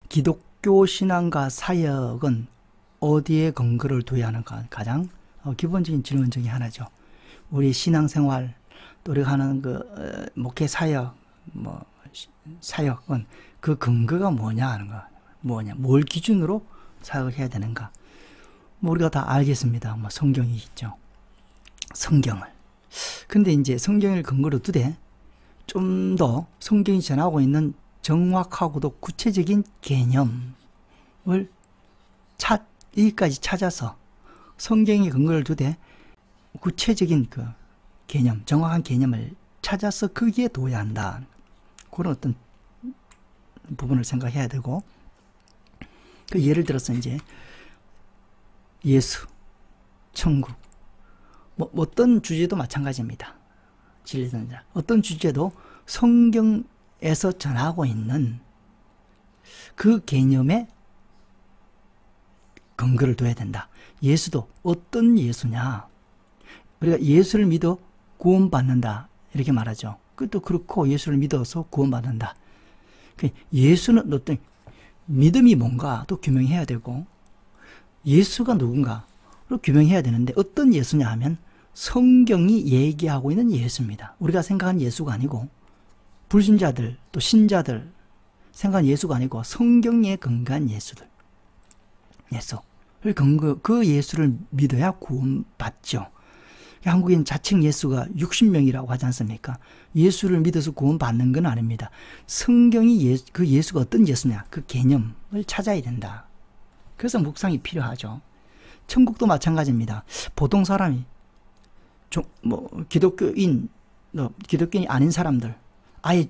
기독교 신앙과 사역은 어디에 근거를 둬야 하는가? 가장 기본적인 질문 중에 하나죠. 우리 신앙생활, 또 우리가 하는 목회 사역, 사역은 그 근거가 뭐냐 하는 거. 뭘 기준으로 사역을 해야 되는가. 우리가 다 알겠습니다. 성경이 있죠. 성경을. 근데 이제 성경을 근거로 두되 좀 더 성경이 전하고 있는 정확하고도 구체적인 개념을 여기까지 찾아서 성경의 근거를 두되 구체적인 그 개념, 정확한 개념을 찾아서 거기에 둬야 한다. 그런 어떤 부분을 생각해야 되고, 그 예를 들어서 이제 예수, 천국, 어떤 주제도 마찬가지입니다. 진리전자. 어떤 주제도 성경에서 전하고 있는 그 개념에 근거를 둬야 된다. 예수도 어떤 예수냐. 우리가 예수를 믿어 구원받는다. 이렇게 말하죠. 그것도 그렇고 예수를 믿어서 구원받는다. 예수는 어떤 믿음이 뭔가 또 규명해야 되고 예수가 누군가를 규명해야 되는데 어떤 예수냐 하면 성경이 얘기하고 있는 예수입니다. 우리가 생각하는 예수가 아니고 불신자들 또 신자들 생각하는 예수가 아니고 성경에 근거한 예수들. 예수. 그 예수를 믿어야 구원받죠. 한국인 자칭 예수가 60명이라고 하지 않습니까? 예수를 믿어서 구원받는 건 아닙니다. 성경이 그 예수가 어떤 예수냐 그 개념을 찾아야 된다. 그래서 묵상이 필요하죠. 천국도 마찬가지입니다. 보통 사람이 기독교인이 아닌 사람들, 아예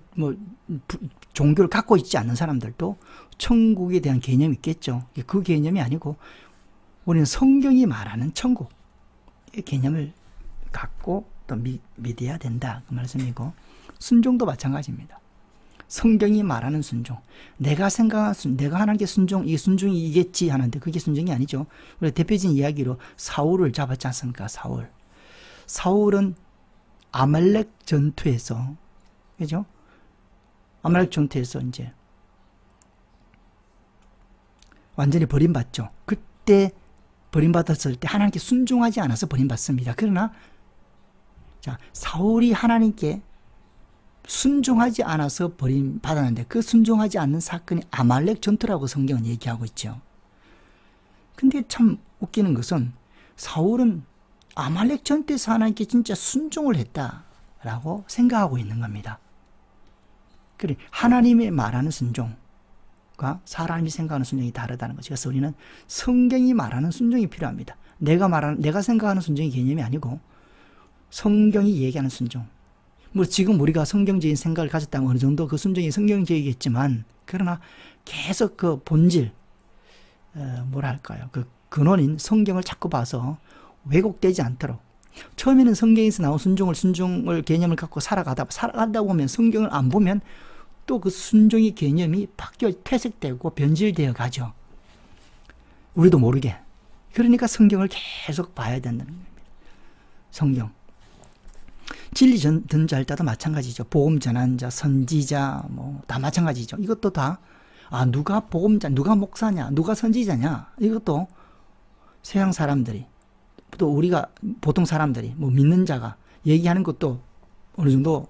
종교를 갖고 있지 않는 사람들도 천국에 대한 개념이 있겠죠. 그 개념이 아니고 우리는 성경이 말하는 천국의 개념을 갖고 또 믿어야 된다. 그 말씀이고, 순종도 마찬가지입니다. 성경이 말하는 순종. 내가 생각한 내가 하나님께 순종, 이 순종이겠지 하는데 그게 순종이 아니죠. 우리 대표적인 이야기로 사울을 잡았지 않습니까? 사울은 아말렉 전투에서, 그죠? 아말렉 전투에서 이제 완전히 버림받죠. 그때 버림받았을 때 하나님께 순종하지 않아서 버림받습니다. 그러나 사울이 하나님께 순종하지 않아서 버림받았는데 그 순종하지 않는 사건이 아말렉 전투라고 성경은 얘기하고 있죠. 근데 참 웃기는 것은 사울은 아말렉 전투에서 하나님께 진짜 순종을 했다라고 생각하고 있는 겁니다. 그래, 하나님이 말하는 순종과 사람이 생각하는 순종이 다르다는 거죠. 그래서 우리는 성경이 말하는 순종이 필요합니다. 내가 생각하는 순종의 개념이 아니고 성경이 얘기하는 순종. 지금 우리가 성경적인 생각을 가졌다면 어느 정도 그 순종이 성경적이겠지만, 그러나 계속 그 본질, 그 근원인 성경을 자꾸 봐서 왜곡되지 않도록. 처음에는 성경에서 나온 순종을 개념을 갖고 살아가다 보면 성경을 안 보면 또 그 순종의 개념이 퇴색되고 변질되어 가죠. 우리도 모르게. 그러니까 성경을 계속 봐야 된다는 겁니다. 성경. 진리 전할 때도 마찬가지죠. 복음 전하는 자, 선지자, 다 마찬가지죠. 이것도 다, 누가 복음자, 누가 목사냐, 누가 선지자냐, 이것도 서양 사람들이, 또 우리가 보통 사람들이, 믿는 자가 얘기하는 것도 어느 정도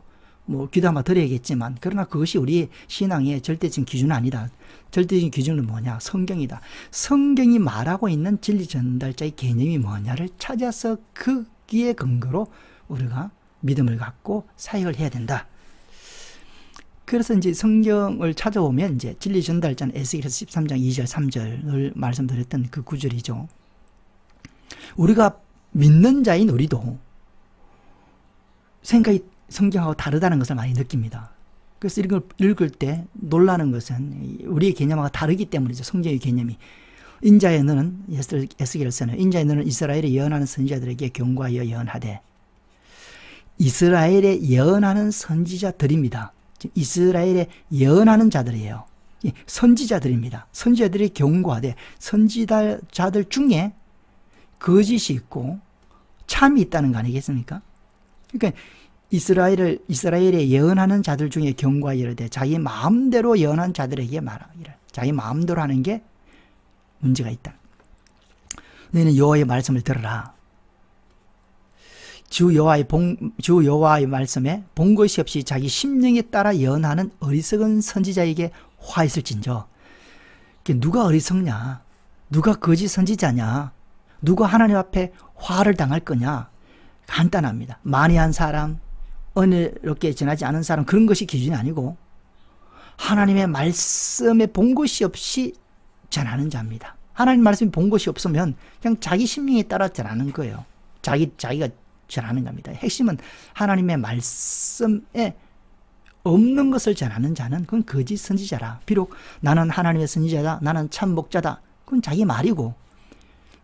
귀담아 들어야겠지만, 그러나 그것이 우리의 신앙의 절대적인 기준은 아니다. 절대적인 기준은 뭐냐? 성경이다. 성경이 말하고 있는 진리 전달자의 개념이 뭐냐를 찾아서 거기에 근거로 우리가 믿음을 갖고 사역을 해야 된다. 그래서 이제 성경을 찾아보면 이제 진리 전달자는 에스겔서 13장 2절 3절을 말씀드렸던 그 구절이죠. 우리가 믿는 자인 우리도 생각이 성경하고 다르다는 것을 많이 느낍니다. 그래서 이걸 읽을 때 놀라는 것은 우리의 개념하고 다르기 때문이죠. 성경의 개념이. 인자의 너는, 에스겔서는 인자의 너는 이스라엘에 예언하는 선지자들에게 경고하여 예언하되, 이스라엘에 예언하는 선지자들입니다. 이스라엘에 예언하는 자들이에요. 선지자들입니다. 선지자들이 경고하되, 선지자들 중에 거짓이 있고 참이 있다는 거 아니겠습니까? 그러니까 이스라엘에 예언하는 자들 중에 경고하여 이르되 자기 마음대로 예언한 자들에게 말하기를. 자기 마음대로 하는 게 문제가 있다. 너희는 여호와의 말씀을 들으라. 주 여호와의 말씀에 본 것이 없이 자기 심령에 따라 예언하는 어리석은 선지자에게 화 있을진저. 누가 어리석냐? 누가 거짓 선지자냐? 누가 하나님 앞에 화를 당할 거냐? 간단합니다. 만이한 사람, 은혜롭게 전하지 않은 사람, 그런 것이 기준이 아니고 하나님의 말씀에 본 것이 없이 전하는 자입니다. 하나님 말씀에 본 것이 없으면 그냥 자기 심령에 따라 전하는 거예요. 자기가 전하는 겁니다. 핵심은 하나님의 말씀에 없는 것을 전하는 자는 그건 거짓 선지자라. 비록 나는 하나님의 선지자다, 나는 참 목자다, 그건 자기 말이고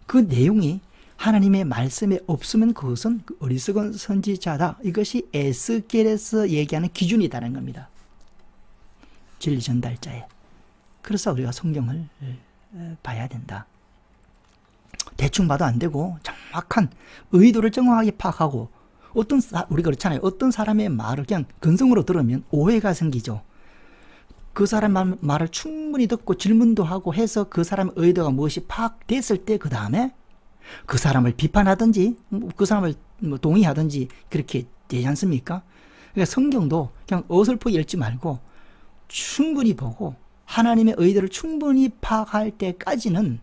그 내용이 하나님의 말씀에 없으면 그것은 어리석은 선지자다. 이것이 에스겔에서 얘기하는 기준이라는 겁니다. 진리 전달자에. 그래서 우리가 성경을 봐야 된다. 대충 봐도 안 되고 정확한 의도를 정확하게 파악하고, 우리가 그렇잖아요. 어떤 사람의 말을 그냥 근성으로 들으면 오해가 생기죠. 그 사람 말을 충분히 듣고 질문도 하고 해서 그 사람의 의도가 무엇이 파악됐을 때 그 다음에 그 사람을 비판하든지 그 사람을 동의하든지 그렇게 되지 않습니까? 그러니까 성경도 그냥 어설프게 읽지 말고 충분히 보고 하나님의 의도를 충분히 파악할 때까지는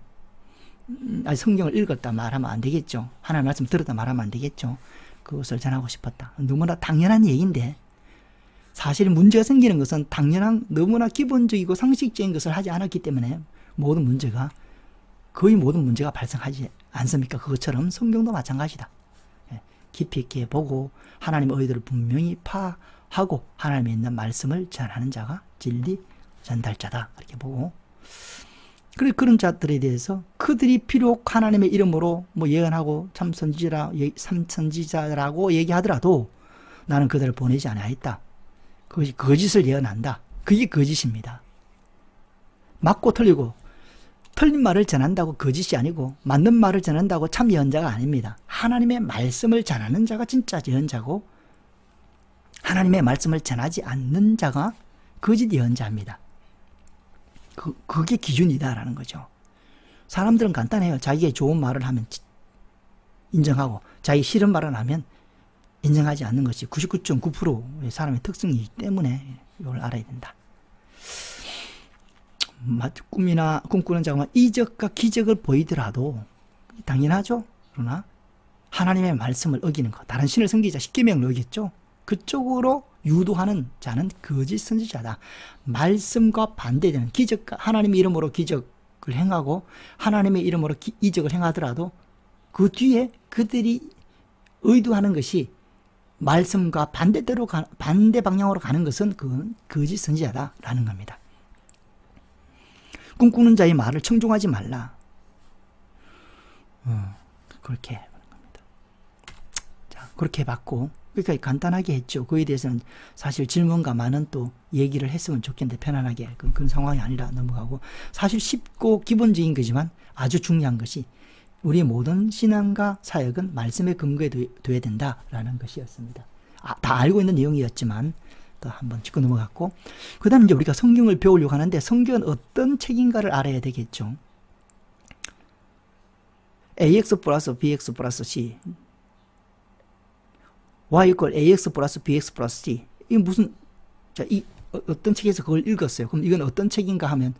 성경을 읽었다 말하면 안 되겠죠. 하나님의 말씀 들었다 말하면 안 되겠죠. 그것을 전하고 싶었다. 너무나 당연한 얘기인데 사실 문제가 생기는 것은 당연한 너무나 기본적이고 상식적인 것을 하지 않았기 때문에 거의 모든 문제가 발생하지 않습니까? 그것처럼 성경도 마찬가지다. 깊이 있게 보고 하나님의 의도를 분명히 파악하고 하나님의 있는 말씀을 전하는 자가 진리 전달자다. 이렇게 보고, 그리고 그런 자들에 대해서 그들이 비록 하나님의 이름으로 예언하고 참 선지자라고 얘기하더라도 나는 그들을 보내지 않아있다. 그것이 거짓을 예언한다. 그게 거짓입니다. 맞고 틀리고, 틀린 말을 전한다고 거짓이 아니고 맞는 말을 전한다고 참 예언자가 아닙니다. 하나님의 말씀을 전하는 자가 진짜 예언자고 하나님의 말씀을 전하지 않는 자가 거짓 예언자입니다. 그게 기준이다라는 거죠. 사람들은 간단해요. 자기의 좋은 말을 하면 인정하고 자기 싫은 말을 하면 인정하지 않는 것이 99.9%의 사람의 특성이기 때문에 이걸 알아야 된다. 꿈이나 꿈꾸는 자가 이적과 기적을 보이더라도 당연하죠. 그러나 하나님의 말씀을 어기는 것, 다른 신을 섬기자 십계명을 어겼죠. 그쪽으로 유도하는 자는 거짓 선지자다. 말씀과 반대되는 기적과 하나님의 이름으로 기적을 행하고 하나님의 이름으로 이적을 행하더라도 그 뒤에 그들이 의도하는 것이 말씀과 반대 방향으로 가는 것은 그건 거짓 선지자다라는 겁니다. 꿈꾸는 자의 말을 청종하지 말라. 그렇게 하는 겁니다. 자, 그렇게 봤고, 그러니까 간단하게 했죠. 그에 대해서는 사실 질문과 많은 또 얘기를 했으면 좋겠는데 편안하게 그런 상황이 아니라 넘어가고, 사실 쉽고 기본적인 거지만 아주 중요한 것이 우리의 모든 신앙과 사역은 말씀에 근거해둬야 된다라는 것이었습니다. 다 알고 있는 내용이었지만 또 한번 짚고 넘어갔고, 그 다음에 이제 우리가 성경을 배우려고 하는데 성경은 어떤 책인가를 알아야 되겠죠. AX 플러스 BX 플러스 C, Y equal AX 플러스 BX 플러스 C, 이게 무슨, 어떤 책에서 그걸 읽었어요. 그럼 이건 어떤 책인가 하면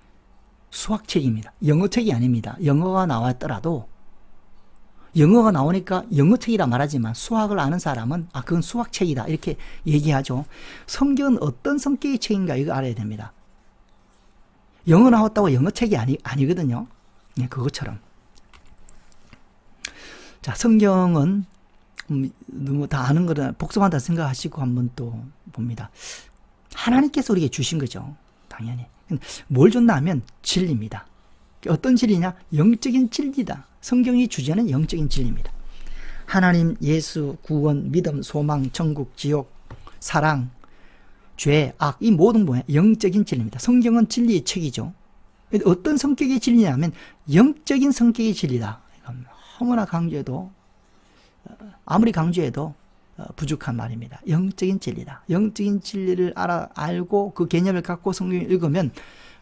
수학책입니다. 영어책이 아닙니다. 영어가 나왔더라도 영어가 나오니까 영어책이라 말하지만 수학을 아는 사람은 그건 수학책이다 이렇게 얘기하죠. 성경은 어떤 성격의 책인가 이거 알아야 됩니다. 영어 나왔다고 영어책이 아니거든요. 그것처럼. 자, 성경은 너무 다 아는 거라 복잡하다 생각하시고 한번 또 봅니다. 하나님께서 우리에게 주신 거죠. 당연히. 뭘 줬나 하면 진리입니다. 어떤 진리냐? 영적인 진리다. 성경이 주제는 영적인 진리입니다. 하나님, 예수, 구원, 믿음, 소망, 천국, 지옥, 사랑, 죄, 악, 이 모든 뭐야? 영적인 진리입니다. 성경은 진리의 책이죠. 어떤 성격의 진리냐면 영적인 성격의 진리다. 너무나 강조해도, 아무리 강조해도 부족한 말입니다. 영적인 진리다. 영적인 진리를 알고 그 개념을 갖고 성경을 읽으면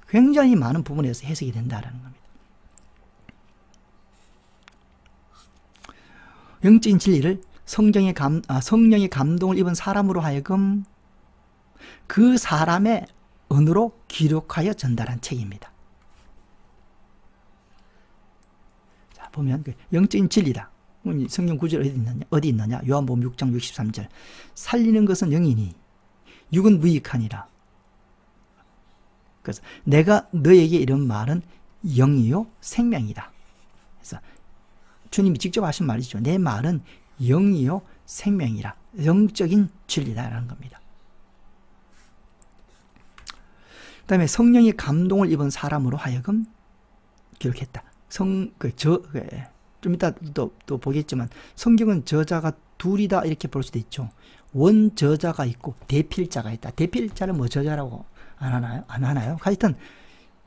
굉장히 많은 부분에서 해석이 된다라는 겁니다. 영적인 진리를 성령의 감동을 입은 사람으로 하여금 그 사람의 언어로 기록하여 전달한 책입니다. 자, 보면 영적인 진리다. 성경 구절 어디 있느냐? 요한복음 6장 63절. 살리는 것은 영이니 육은 무익하니라. 그래서 내가 너에게 이런 말은 영이요 생명이다. 그래서 주님이 직접 하신 말이죠. 내 말은 영이요 생명이라. 영적인 진리다라는 겁니다. 그 다음에 성령의 감동을 입은 사람으로 하여금 기록했다. 좀 이따 또 보겠지만 성경은 저자가 둘이다 이렇게 볼 수도 있죠. 원저자가 있고 대필자가 있다. 대필자는 뭐 저자라고 안 하나요? 하여튼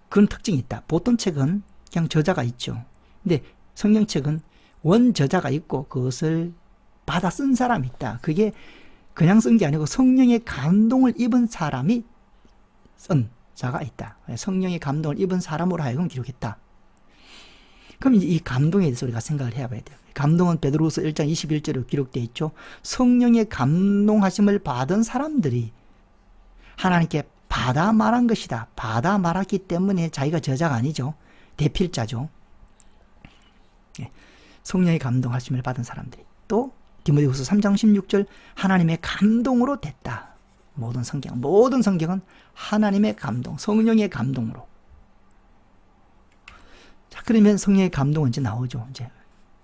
그런 특징이 있다. 보통 책은 그냥 저자가 있죠. 근데 성경책은 원저자가 있고 그것을 받아 쓴 사람이 있다. 그게 그냥 쓴 게 아니고 성령의 감동을 입은 사람이 쓴 자가 있다. 성령의 감동을 입은 사람으로 하여금 기록했다. 그럼 이 감동에 대해서 우리가 생각을 해봐야 돼요. 감동은 베드로후서 1장 21절로 기록되어 있죠. 성령의 감동하심을 받은 사람들이 하나님께 받아 말한 것이다. 받아 말했기 때문에 자기가 저자가 아니죠. 대필자죠. 성령의 감동하심을 받은 사람들이. 또 디모데후서 3장 16절 하나님의 감동으로 됐다. 모든 성경은 하나님의 감동, 성령의 감동으로. 자, 그러면 성령의 감동은 이제 나오죠. 이제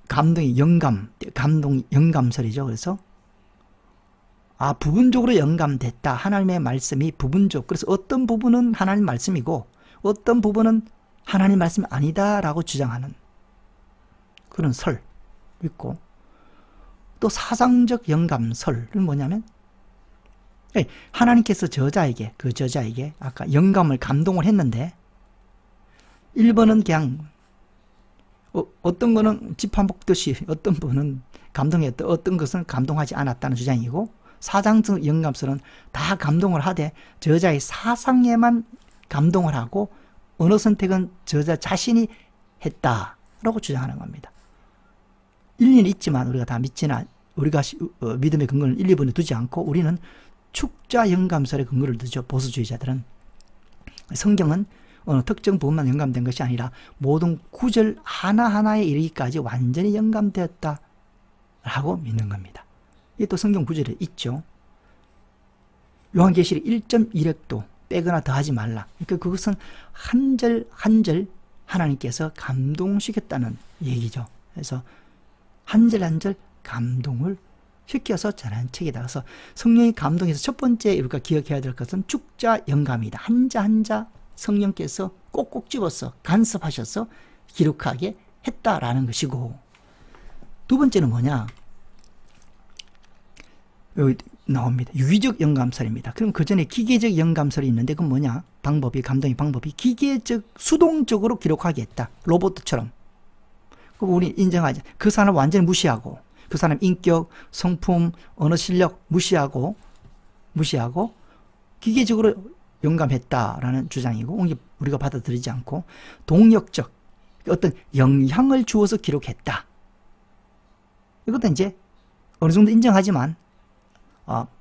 감동이 영감설이죠. 그래서 부분적으로 영감됐다. 하나님의 말씀이 부분적. 그래서 어떤 부분은 하나님 말씀이고 어떤 부분은 하나님 말씀이 아니다라고 주장하는 그런 설 있고, 또 사상적 영감설은 뭐냐면 하나님께서 저자에게 아까 감동을 했는데 1번은 그냥 어떤 거는 지판 볶듯이 어떤 분은 감동했다, 어떤 것은 감동하지 않았다는 주장이고, 사상적 영감설은 다 감동을 하되 저자의 사상에만 감동을 하고 언어 선택은 저자 자신이 했다라고 주장하는 겁니다. 일리는 있지만 우리가 다 우리가 믿음의 근거는 1, 2번에 두지 않고 우리는 축자 영감설의 근거를 두죠. 보수주의자들은. 성경은 어느 특정 부분만 영감된 것이 아니라 모든 구절 하나하나에 이르기까지 완전히 영감되었다 라고 믿는 겁니다. 이게 또 성경 구절에 있죠. 요한계시록 1.1획도 빼거나 더하지 말라. 그러니까 그것은 한 절 한 절 하나님께서 감동시켰다는 얘기죠. 그래서 한 절 한 절 감동을 시켜서 전한 책이다. 그래서 성령의 감동에서 첫 번째 우리가 기억해야 될 것은 축자 영감이다. 한자 한자 성령께서 꼭꼭 집어서 간섭하셔서 기록하게 했다라는 것이고, 두 번째는 뭐냐? 여기 나옵니다. 유기적 영감설입니다. 그럼 그 전에 기계적 영감설이 있는데 그건 뭐냐? 감동의 방법이 기계적, 수동적으로 기록하게 했다. 로봇처럼. 그럼 우리 인정하지. 그 사람을 완전히 무시하고, 그 사람 인격, 성품, 언어 실력 무시하고 기계적으로 영감했다라는 주장이고, 우리가 받아들이지 않고, 동력적 어떤 영향을 주어서 기록했다. 이것도 이제 어느 정도 인정하지만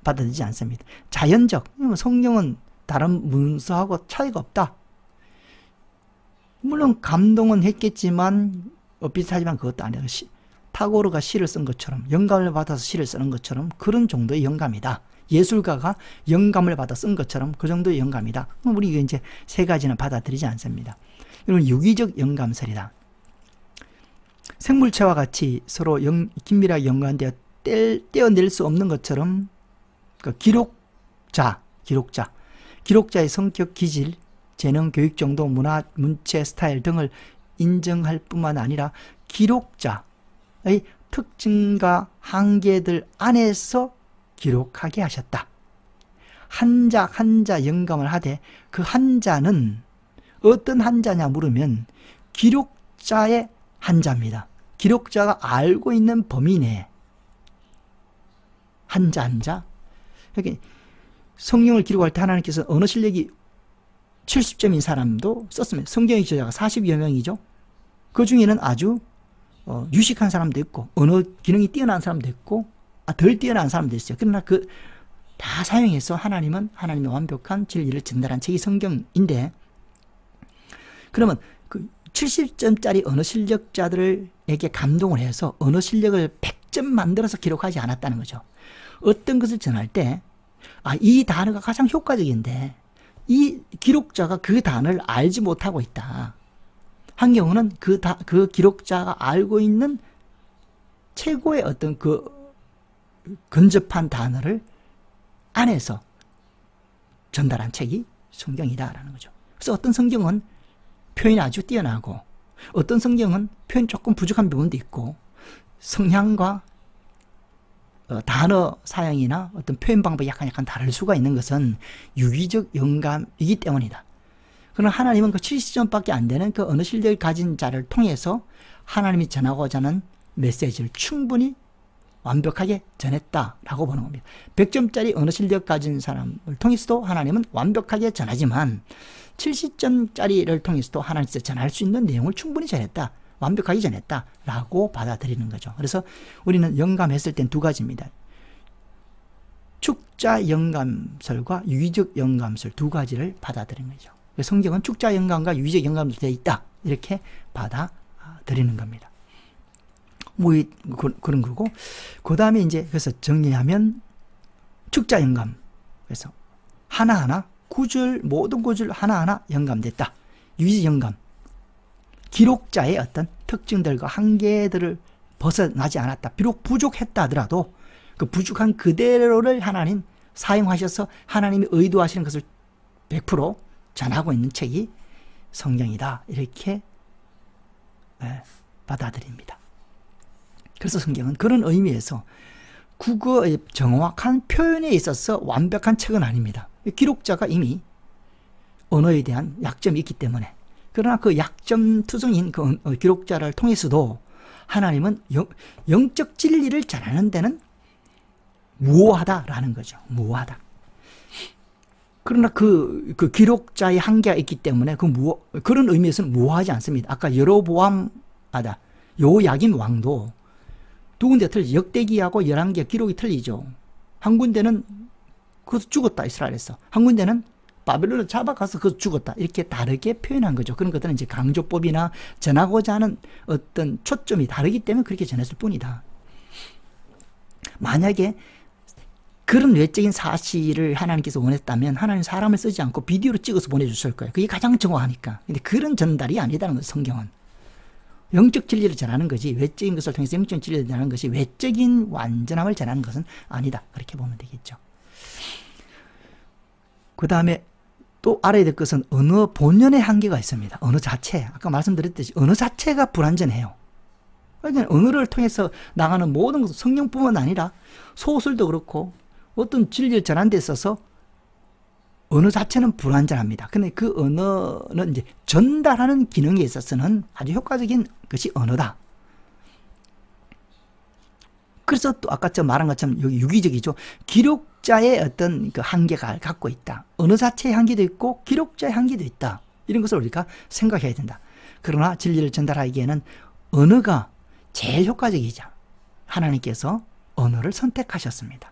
받아들이지 않습니다. 자연적, 성경은 다른 문서하고 차이가 없다. 물론 감동은 했겠지만 비슷하지만 그것도 아니라 타고르가 시를 쓴 것처럼, 영감을 받아서 시를 쓰는 것처럼 그런 정도의 영감이다. 예술가가 영감을 받아 쓴 것처럼 그 정도의 영감이다. 우리 이제 세 가지는 받아들이지 않습니다. 이건 유기적 영감설이다. 생물체와 같이 서로 긴밀하게 연관되어 떼어낼 수 없는 것처럼 기록자의 성격, 기질, 재능, 교육 정도, 문화, 문체, 스타일 등을 인정할 뿐만 아니라 기록자의 특징과 한계들 안에서 기록하게 하셨다. 한자 한자 영감을 하되 그 한자는 어떤 한자냐 물으면 기록자의 한자입니다. 기록자가 알고 있는 범위 내에 한자 한자. 이렇게 성경을 기록할 때 하나님께서 언어 실력이 70점인 사람도 썼습니다. 성경의 저자가 40여 명이죠. 그 중에는 아주 유식한 사람도 있고 언어 기능이 뛰어난 사람도 있고 덜 뛰어난 사람도 있어요. 그러나 그 다 사용해서 하나님은 하나님의 완벽한 진리를 전달한 책이 성경인데, 그러면 그 70점짜리 언어 실력자들에게 감동을 해서 언어 실력을 100점 만들어서 기록하지 않았다는 거죠. 어떤 것을 전할 때 이 단어가 가장 효과적인데 이 기록자가 그 단어를 알지 못하고 있다. 한 경우는 그 기록자가 알고 있는 최고의 어떤 그 근접한 단어를 안에서 전달한 책이 성경이다라는 거죠. 그래서 어떤 성경은 표현이 아주 뛰어나고 어떤 성경은 표현 조금 부족한 부분도 있고 성향과 단어 사용이나 어떤 표현 방법이 약간 다를 수가 있는 것은 유기적 영감이기 때문이다. 그러나 하나님은 그 70점밖에 안 되는 그 언어 실력을 가진 자를 통해서 하나님이 전하고자 하는 메시지를 충분히 완벽하게 전했다라고 보는 겁니다. 100점짜리 언어 실력 가진 사람을 통해서도 하나님은 완벽하게 전하지만 70점짜리를 통해서도 하나님께서 전할 수 있는 내용을 충분히 전했다. 완벽하게 전했다라고 받아들이는 거죠. 그래서 우리는 영감했을 땐 두 가지입니다. 축자 영감설과 유기적 영감설 두 가지를 받아들이는 거죠. 성경은 축자 영감과 유기적 영감으로 되어 있다. 이렇게 받아들이는 겁니다. 뭐 그런 거고, 그 다음에 이제 그래서 정리하면 축자 영감. 그래서 하나하나 구절, 모든 구절 하나하나 영감됐다. 유기적 영감. 기록자의 어떤 특징들과 한계들을 벗어나지 않았다. 비록 부족했다 하더라도 그 부족한 그대로를 하나님 사용하셔서 하나님이 의도하시는 것을 100% 전하고 있는 책이 성경이다. 이렇게 받아들입니다. 그래서 성경은 그런 의미에서 국어의 정확한 표현에 있어서 완벽한 책은 아닙니다. 기록자가 이미 언어에 대한 약점이 있기 때문에. 그러나 그 약점 투성인 그 기록자를 통해서도 하나님은 영적 진리를 전하는 데는 무호하다라는 거죠. 무호하다. 그러나 그 기록자의 한계가 있기 때문에 그런 의미에서는 무호하지 않습니다. 아까 여호야김 왕도 두 군데 틀리죠. 역대기하고 11개 기록이 틀리죠. 한 군데는 거기서 죽었다, 이스라엘에서. 한 군데는 바벨론을 잡아가서 거기서 죽었다. 이렇게 다르게 표현한 거죠. 그런 것들은 이제 강조법이나 전하고자 하는 어떤 초점이 다르기 때문에 그렇게 전했을 뿐이다. 만약에 그런 외적인 사실을 하나님께서 원했다면 하나님 사람을 쓰지 않고 비디오로 찍어서 보내줬을 거예요. 그게 가장 정확하니까. 근데 그런 전달이 아니다는 거죠, 성경은. 영적 진리를 전하는 거지, 외적인 것을 통해서 영적 진리를 전하는 것이 외적인 완전함을 전하는 것은 아니다. 그렇게 보면 되겠죠. 그 다음에 또 알아야 될 것은 언어 본연의 한계가 있습니다. 언어 자체. 아까 말씀드렸듯이 언어 자체가 불완전해요. 그러니까 언어를 통해서 나가는 모든 것은 성경뿐만 아니라 소설도 그렇고 어떤 진리를 전하는 데 있어서 언어 자체는 불완전합니다. 근데 그 언어는 이제 전달하는 기능에 있어서는 아주 효과적인 것이 언어다. 그래서 또 아까 말한 것처럼 여기 유기적이죠. 기록자의 어떤 그 한계가 갖고 있다. 언어 자체의 한계도 있고 기록자의 한계도 있다. 이런 것을 우리가 생각해야 된다. 그러나 진리를 전달하기에는 언어가 제일 효과적이자 하나님께서 언어를 선택하셨습니다.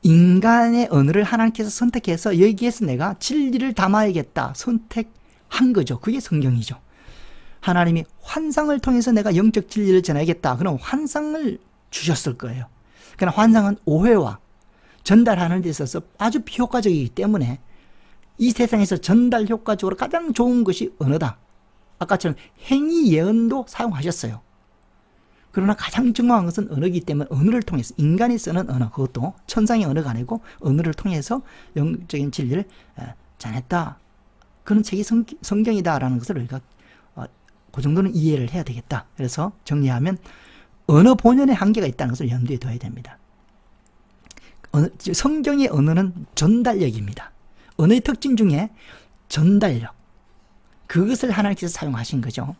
인간의 언어를 하나님께서 선택해서 여기에서 내가 진리를 담아야겠다 선택한 거죠. 그게 성경이죠. 하나님이 환상을 통해서 내가 영적 진리를 전해야겠다. 그럼 환상을 주셨을 거예요. 그러나 환상은 오해와 전달하는 데 있어서 아주 비효과적이기 때문에 이 세상에서 전달 효과적으로 가장 좋은 것이 언어다. 아까처럼 행위 예언도 사용하셨어요. 그러나 가장 정확한 것은 언어이기 때문에 언어를 통해서 인간이 쓰는 언어, 그것도 천상의 언어가 아니고 언어를 통해서 영적인 진리를 전했다. 그런 책이 성경이다라는 것을 우리가 그 정도는 이해를 해야 되겠다. 그래서 정리하면 언어 본연의 한계가 있다는 것을 염두에 둬야 됩니다. 성경의 언어는 전달력입니다. 언어의 특징 중에 전달력, 그것을 하나님께서 사용하신 거죠.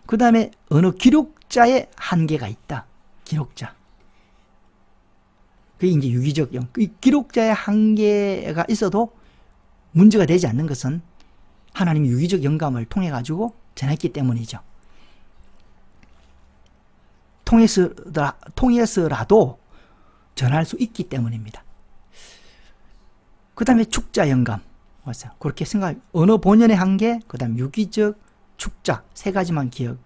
그 다음에 언어 기록자의 한계가 있다. 기록자. 그게 이제 유기적 기록자의 한계가 있어도 문제가 되지 않는 것은 하나님이 유기적 영감을 통해 가지고 전했기 때문이죠. 통해서라도 전할 수 있기 때문입니다. 그 다음에 축자 영감. 그렇게 언어 본연의 한계, 그 다음 유기적, 축자, 세 가지만 기억하면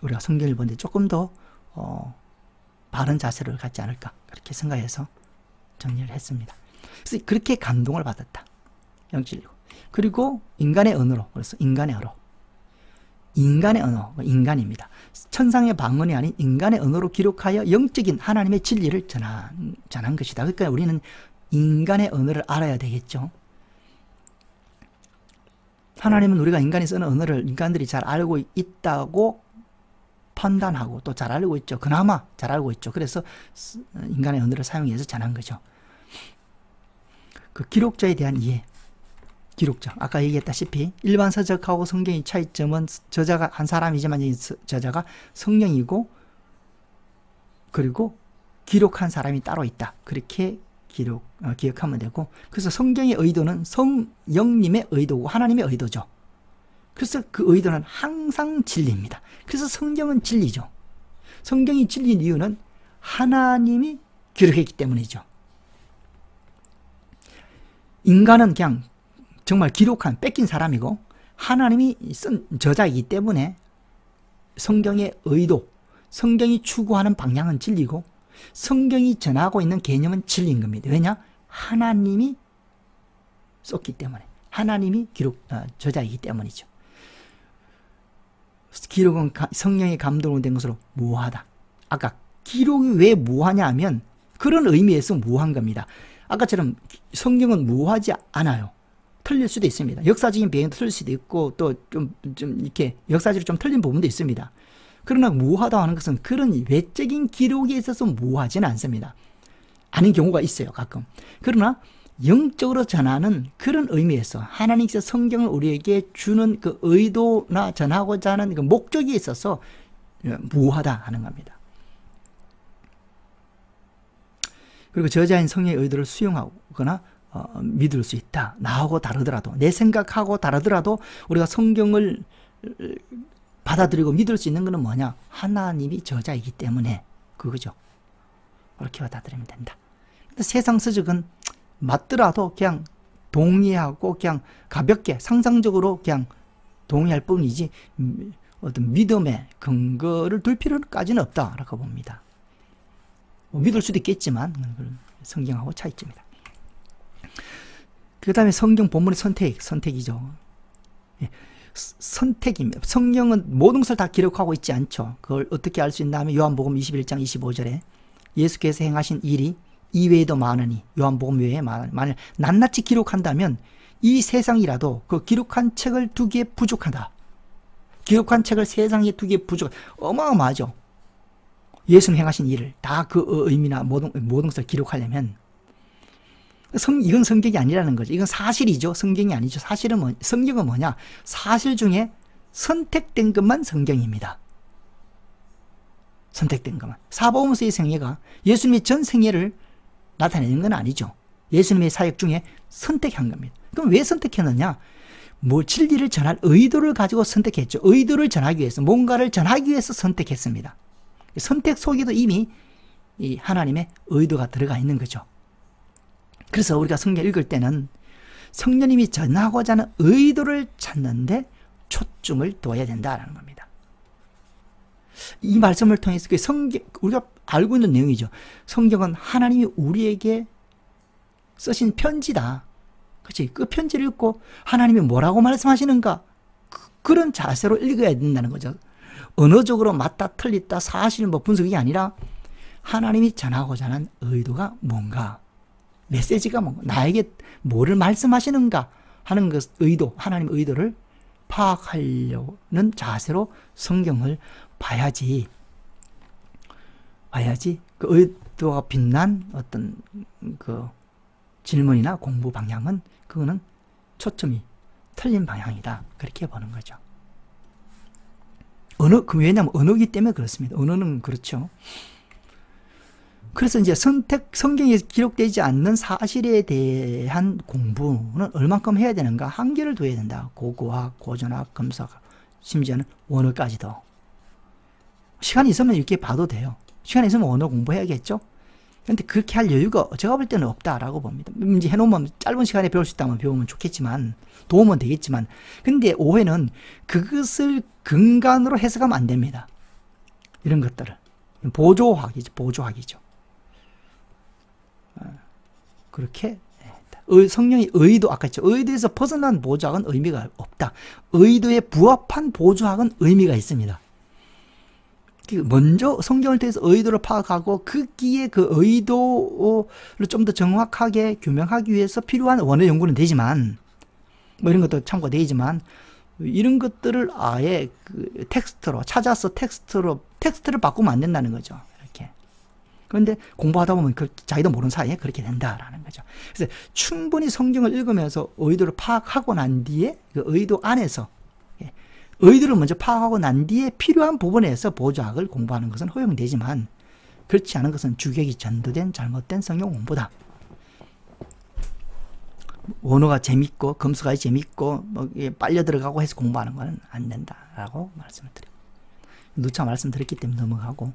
우리가 성경을 보는데 조금 더 바른 자세를 갖지 않을까, 그렇게 생각해서 정리를 했습니다. 그래서 그렇게 감동을 받았다. 영질이고. 그리고 인간의 언어로, 그래서 인간의 언어, 인간입니다. 천상의 방언이 아닌 인간의 언어로 기록하여 영적인 하나님의 진리를 전한 것이다. 그러니까 우리는 인간의 언어를 알아야 되겠죠. 하나님은 우리가 인간이 쓰는 언어를 인간들이 잘 알고 있다고 판단하고 또 잘 알고 있죠. 그나마 잘 알고 있죠. 그래서 인간의 언어를 사용해서 전한 거죠. 그 기록자에 대한 이해. 기록자. 아까 얘기했다시피 일반 서적하고 성경의 차이점은 저자가 한 사람이지만 이 저자가 성령이고 그리고 기록한 사람이 따로 있다. 그렇게 기억하면 되고, 그래서 성경의 의도는 성령님의 의도고 하나님의 의도죠. 그래서 그 의도는 항상 진리입니다. 그래서 성경은 진리죠. 성경이 진리인 이유는 하나님이 기록했기 때문이죠. 인간은 그냥 정말 뺏긴 사람이고 하나님이 쓴 저자이기 때문에 성경의 의도, 성경이 추구하는 방향은 진리고 성경이 전하고 있는 개념은 진리인 겁니다. 왜냐? 하나님이 썼기 때문에, 하나님이 저자이기 때문이죠. 기록은 성령의 감동으로 된 것으로 무하다. 아까 기록이 왜 무하냐 하면 그런 의미에서 무한 겁니다. 아까처럼 성경은 무하지 않아요. 틀릴 수도 있습니다. 역사적인 배경도 틀릴 수도 있고 또 좀 이렇게 역사적으로 좀 틀린 부분도 있습니다. 그러나 무하다 하는 것은 그런 외적인 기록에 있어서 무하지는 않습니다. 아닌 경우가 있어요, 가끔. 그러나 영적으로 전하는 그런 의미에서 하나님께서 성경을 우리에게 주는 그 의도나 전하고자 하는 그 목적이 있어서 무하다 하는 겁니다. 그리고 저자인 성령의 의도를 수용하거나 믿을 수 있다. 나하고 다르더라도, 내 생각하고 다르더라도 우리가 성경을 받아들이고 믿을 수 있는 것은 뭐냐? 하나님이 저자이기 때문에 그거죠. 그렇게 받아들이면 된다. 근데 세상 서적은 맞더라도 그냥 동의하고 그냥 가볍게 상상적으로 그냥 동의할 뿐이지 어떤 믿음의 근거를 둘 필요까지는 없다라고 봅니다. 믿을 수도 있겠지만 성경하고 차이점이다. 그 다음에 성경 본문의 선택이죠. 선택입니다. 성경은 모든 것을 다 기록하고 있지 않죠. 그걸 어떻게 알 수 있나 하면 요한복음 21장 25절에 예수께서 행하신 일이 이외에도 많으니, 요한복음 외에 만일 낱낱이 기록한다면 이 세상이라도 그 기록한 책을 2개 부족하다. 기록한 책을 세상에 2개 부족, 어마어마하죠. 예수님 행하신 일을 다 그 의미나 모든 것을 기록하려면 이건 성경이 아니라는 거죠. 이건 사실이죠. 성경이 아니죠. 성경은 뭐냐? 사실 중에 선택된 것만 성경입니다. 선택된 것만. 사복음서의 생애가 예수님의 전 생애를 나타내는 건 아니죠. 예수님의 사역 중에 선택한 겁니다. 그럼 왜 선택했느냐? 진리를 전할 의도를 가지고 선택했죠. 의도를 전하기 위해서, 뭔가를 전하기 위해서 선택했습니다. 선택 속에도 이미 이 하나님의 의도가 들어가 있는 거죠. 그래서 우리가 성경 읽을 때는 성령님이 전하고자 하는 의도를 찾는데 초점을 둬야 된다는 겁니다. 이 말씀을 통해서 우리가 알고 있는 내용이죠. 성경은 하나님이 우리에게 쓰신 편지다. 그렇지? 그 편지를 읽고 하나님이 뭐라고 말씀하시는가? 그런 자세로 읽어야 된다는 거죠. 언어적으로 맞다 틀렸다 사실 분석이 아니라 하나님이 전하고자 하는 의도가 뭔가, 메시지가 뭔가, 나에게 뭐를 말씀하시는가 하는 것, 하나님의 의도를 파악하려는 자세로 성경을 봐야지 그 의도가 빛난 어떤 그 질문이나 공부 방향은 그거는 초점이 틀린 방향이다. 그렇게 보는 거죠. 왜냐하면 언어이기 때문에 그렇습니다. 언어는 그렇죠. 그래서 이제 성경에 기록되지 않는 사실에 대한 공부는 얼만큼 해야 되는가? 한계를 둬야 된다. 고고학, 고전학, 검사학, 심지어는 원어까지도. 시간이 있으면 이렇게 봐도 돼요. 시간이 있으면 언어 공부해야겠죠? 근데 그렇게 할 여유가 제가 볼 때는 없다라고 봅니다. 이제 해놓으면 짧은 시간에 배울 수 있다면 배우면 좋겠지만, 도움은 되겠지만, 근데 오해는 그것을 근간으로 해석하면 안 됩니다. 이런 것들을. 보조학이죠. 보조학이죠. 그렇게 성령의 의도, 아까 했죠. 의도에서 벗어난 보조학은 의미가 없다. 의도에 부합한 보조학은 의미가 있습니다. 먼저 성경을 통해서 의도를 파악하고 거기에 그 의도를 좀 더 정확하게 규명하기 위해서 필요한 원어 연구는 되지만, 뭐 이런 것도 참고가 되지만, 이런 것들을 아예 그 텍스트로 찾아서 텍스트를 바꾸면 안 된다는 거죠. 이렇게. 그런데 공부하다 보면 자기도 모르는 사이에 그렇게 된다라는 거죠. 그래서 충분히 성경을 읽으면서 의도를 파악하고 난 뒤에 그 의도 안에서 의도를 먼저 파악하고 난 뒤에 필요한 부분에서 보조학을 공부하는 것은 허용되지만, 그렇지 않은 것은 주객이 전도된 잘못된 성경 공부다. 원어가 재밌고 검수가 재밌고 빨려 들어가고 해서 공부하는 건 안 된다라고 말씀을 드려요. 누차 말씀드렸기 때문에 넘어가고,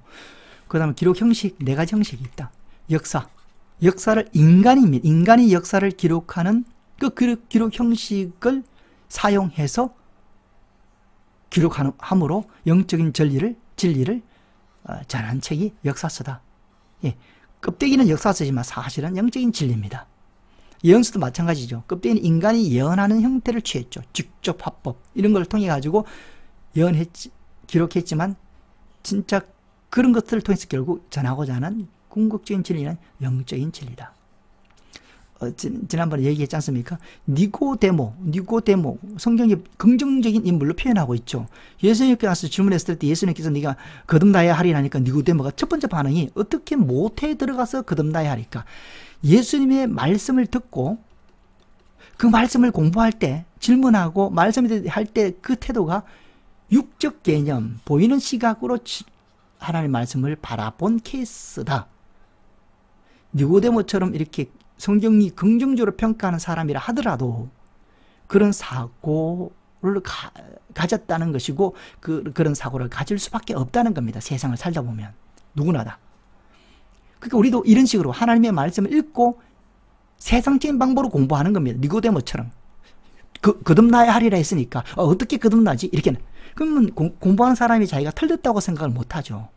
그 다음에 기록 형식, 4가지 형식이 있다. 역사를 인간이 역사를 기록하는 그 기록 형식을 사용해서 기록함으로 영적인 진리를 전한 책이 역사서다. 예, 껍데기는 역사서지만 사실은 영적인 진리입니다. 예언서도 마찬가지죠. 껍데기는 인간이 예언하는 형태를 취했죠. 직접 화법 이런 걸 통해 가지고 기록했지만 진짜 그런 것들을 통해서 결국 전하고자 하는 궁극적인 진리는 영적인 진리다. 지난번에 얘기했지 않습니까? 니고데모 성경이 긍정적인 인물로 표현하고 있죠. 예수님께서 질문했을 때 예수님께서 네가 거듭나야 하리라니까 니고데모가 첫 번째 반응이 어떻게 모태에 들어가서 거듭나야 하리까? 예수님의 말씀을 듣고 그 말씀을 공부할 때 질문하고 말씀을 할 때 그 태도가 육적 개념, 보이는 시각으로 하나님의 말씀을 바라본 케이스다. 니고데모처럼 이렇게 성경이 긍정적으로 평가하는 사람이라 하더라도 그런 사고를 가졌다는 것이고 그런 사고를 가질 수밖에 없다는 겁니다. 세상을 살다 보면 누구나다. 그러니까 우리도 이런 식으로 하나님의 말씀을 읽고 세상적인 방법으로 공부하는 겁니다. 니고데모처럼 거듭나야 하리라 했으니까 어떻게 거듭나지? 이렇게. 그러면 공부하는 사람이 자기가 틀렸다고 생각을 못하죠.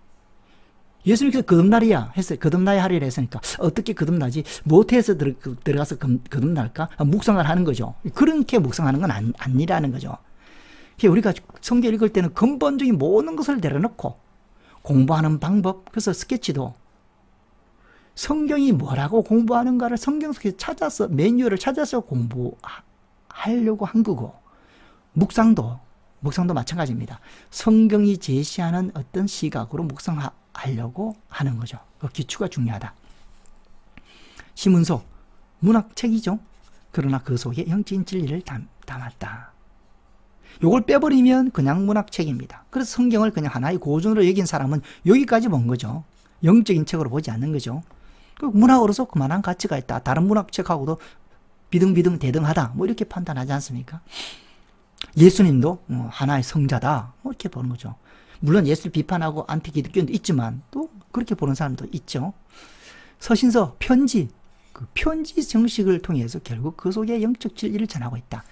예수님께서 거듭나야 하리라 했으니까 어떻게 거듭나지? 모태에서 들어가서 거듭날까? 묵상을 하는 거죠. 그렇게 묵상하는 건 아니라는 거죠. 우리가 성경 읽을 때는 근본적인 모든 것을 내려놓고 공부하는 방법, 그래서 스케치도 성경이 뭐라고 공부하는가를 성경 속에서 찾아서 매뉴얼을 찾아서 공부하려고 한 거고, 묵상도 마찬가지입니다. 성경이 제시하는 어떤 시각으로 묵상하려고 하는 거죠. 그 기초가 중요하다. 시문서, 문학책이죠. 그러나 그 속에 영적인 진리를 담았다. 요걸 빼버리면 그냥 문학책입니다. 그래서 성경을 그냥 하나의 고전으로 여긴 사람은 여기까지 본 거죠. 영적인 책으로 보지 않는 거죠. 문학으로서 그만한 가치가 있다. 다른 문학책하고도 비등비등 대등하다. 뭐 이렇게 판단하지 않습니까? 예수님도 하나의 성자다. 뭐 이렇게 보는 거죠. 물론 예수를 비판하고 안티 기독교인도 있지만 또 그렇게 보는 사람도 있죠. 서신서, 편지, 그 편지 정식을 통해서 결국 그 속에 영적 진리를 전하고 있다.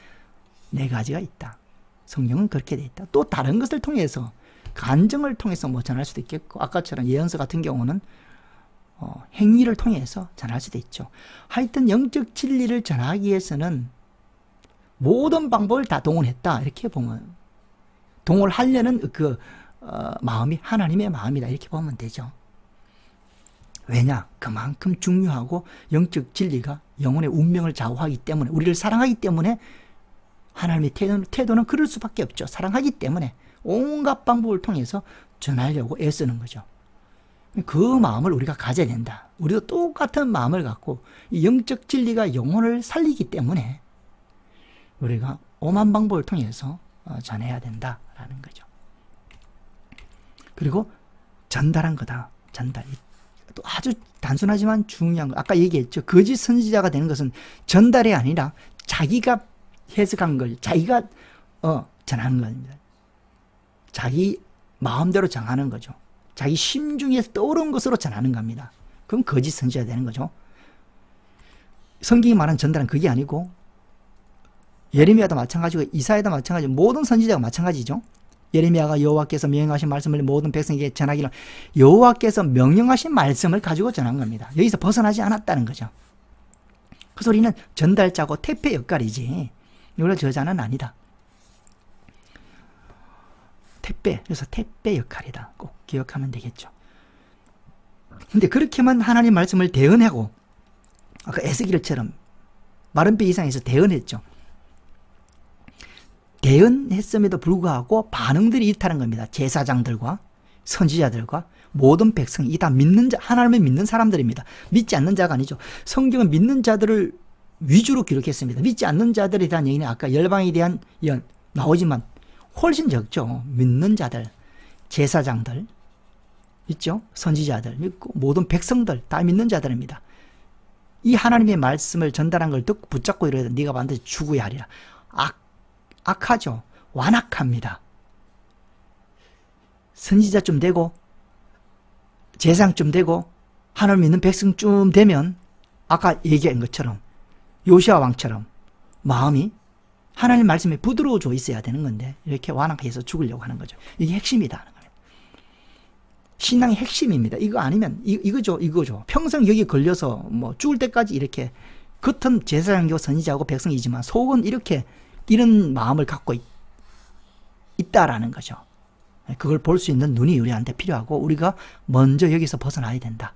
4가지가 있다. 성경은 그렇게 돼 있다. 또 다른 것을 통해서 간증을 통해서 뭐 전할 수도 있겠고, 아까처럼 예언서 같은 경우는 행위를 통해서 전할 수도 있죠. 하여튼 영적 진리를 전하기 위해서는 모든 방법을 다 동원했다. 이렇게 보면 동원하려는 마음이 하나님의 마음이다. 이렇게 보면 되죠. 왜냐? 그만큼 중요하고 영적 진리가 영혼의 운명을 좌우하기 때문에, 우리를 사랑하기 때문에 하나님의 태도는 그럴 수밖에 없죠. 사랑하기 때문에 온갖 방법을 통해서 전하려고 애쓰는 거죠. 그 마음을 우리가 가져야 된다. 우리도 똑같은 마음을 갖고 영적 진리가 영혼을 살리기 때문에 우리가 오만 방법을 통해서 전해야 된다라는 거죠. 그리고 전달한 거다. 전달. 또 아주 단순하지만 중요한 거. 아까 얘기했죠. 거짓 선지자가 되는 것은 전달이 아니라 자기가 해석한 걸 자기가 전하는 겁니다. 자기 마음대로 정하는 거죠. 자기 심중에서 떠오른 것으로 전하는 겁니다. 그럼 거짓 선지자가 되는 거죠. 성경이 말하는 전달은 그게 아니고 예레미야도 마찬가지고 이사야도 마찬가지고 모든 선지자가 마찬가지죠. 예레미야가 여호와께서 명령하신 말씀을 모든 백성에게 전하기를 여호와께서 명령하신 말씀을 가지고 전한 겁니다. 여기서 벗어나지 않았다는 거죠. 그 소리는 전달자고 택배 역할이지 이거는 저자는 아니다. 택배, 그래서 택배 역할이다. 꼭 기억하면 되겠죠. 근데 그렇게만 하나님 말씀을 대언하고 아까 에스겔처럼 마른 뼈 이상에서 대언했죠. 대언했음에도 불구하고 반응들이 있다는 겁니다. 제사장들과 선지자들과 모든 백성이 이 다 믿는 자, 하나님을 믿는 사람들입니다. 믿지 않는 자가 아니죠. 성경은 믿는 자들을 위주로 기록했습니다. 믿지 않는 자들에 대한 얘기는 아까 열방에 대한 예언 나오지만 훨씬 적죠. 믿는 자들, 제사장들 있죠. 선지자들 믿고 모든 백성들 다 믿는 자들입니다. 이 하나님의 말씀을 전달한 걸 듣고 붙잡고 이래야 네가 반드시 죽어야 하리라. 악하죠. 완악합니다. 선지자쯤 되고 제사장쯤 되고 하나님 믿는 백성쯤 되면 아까 얘기한 것처럼 요시아 왕처럼 마음이 하나님 말씀에 부드러워져 있어야 되는 건데 이렇게 완악해서 죽으려고 하는 거죠. 이게 핵심이다 하는 거예요. 신앙의 핵심입니다. 이거 아니면 이거죠. 평생 여기 걸려서 뭐 죽을 때까지 이렇게 겉은 제사장이고 선지자고 백성이지만 속은 이런 마음을 갖고 있다라는 거죠. 그걸 볼 수 있는 눈이 우리한테 필요하고 우리가 먼저 여기서 벗어나야 된다.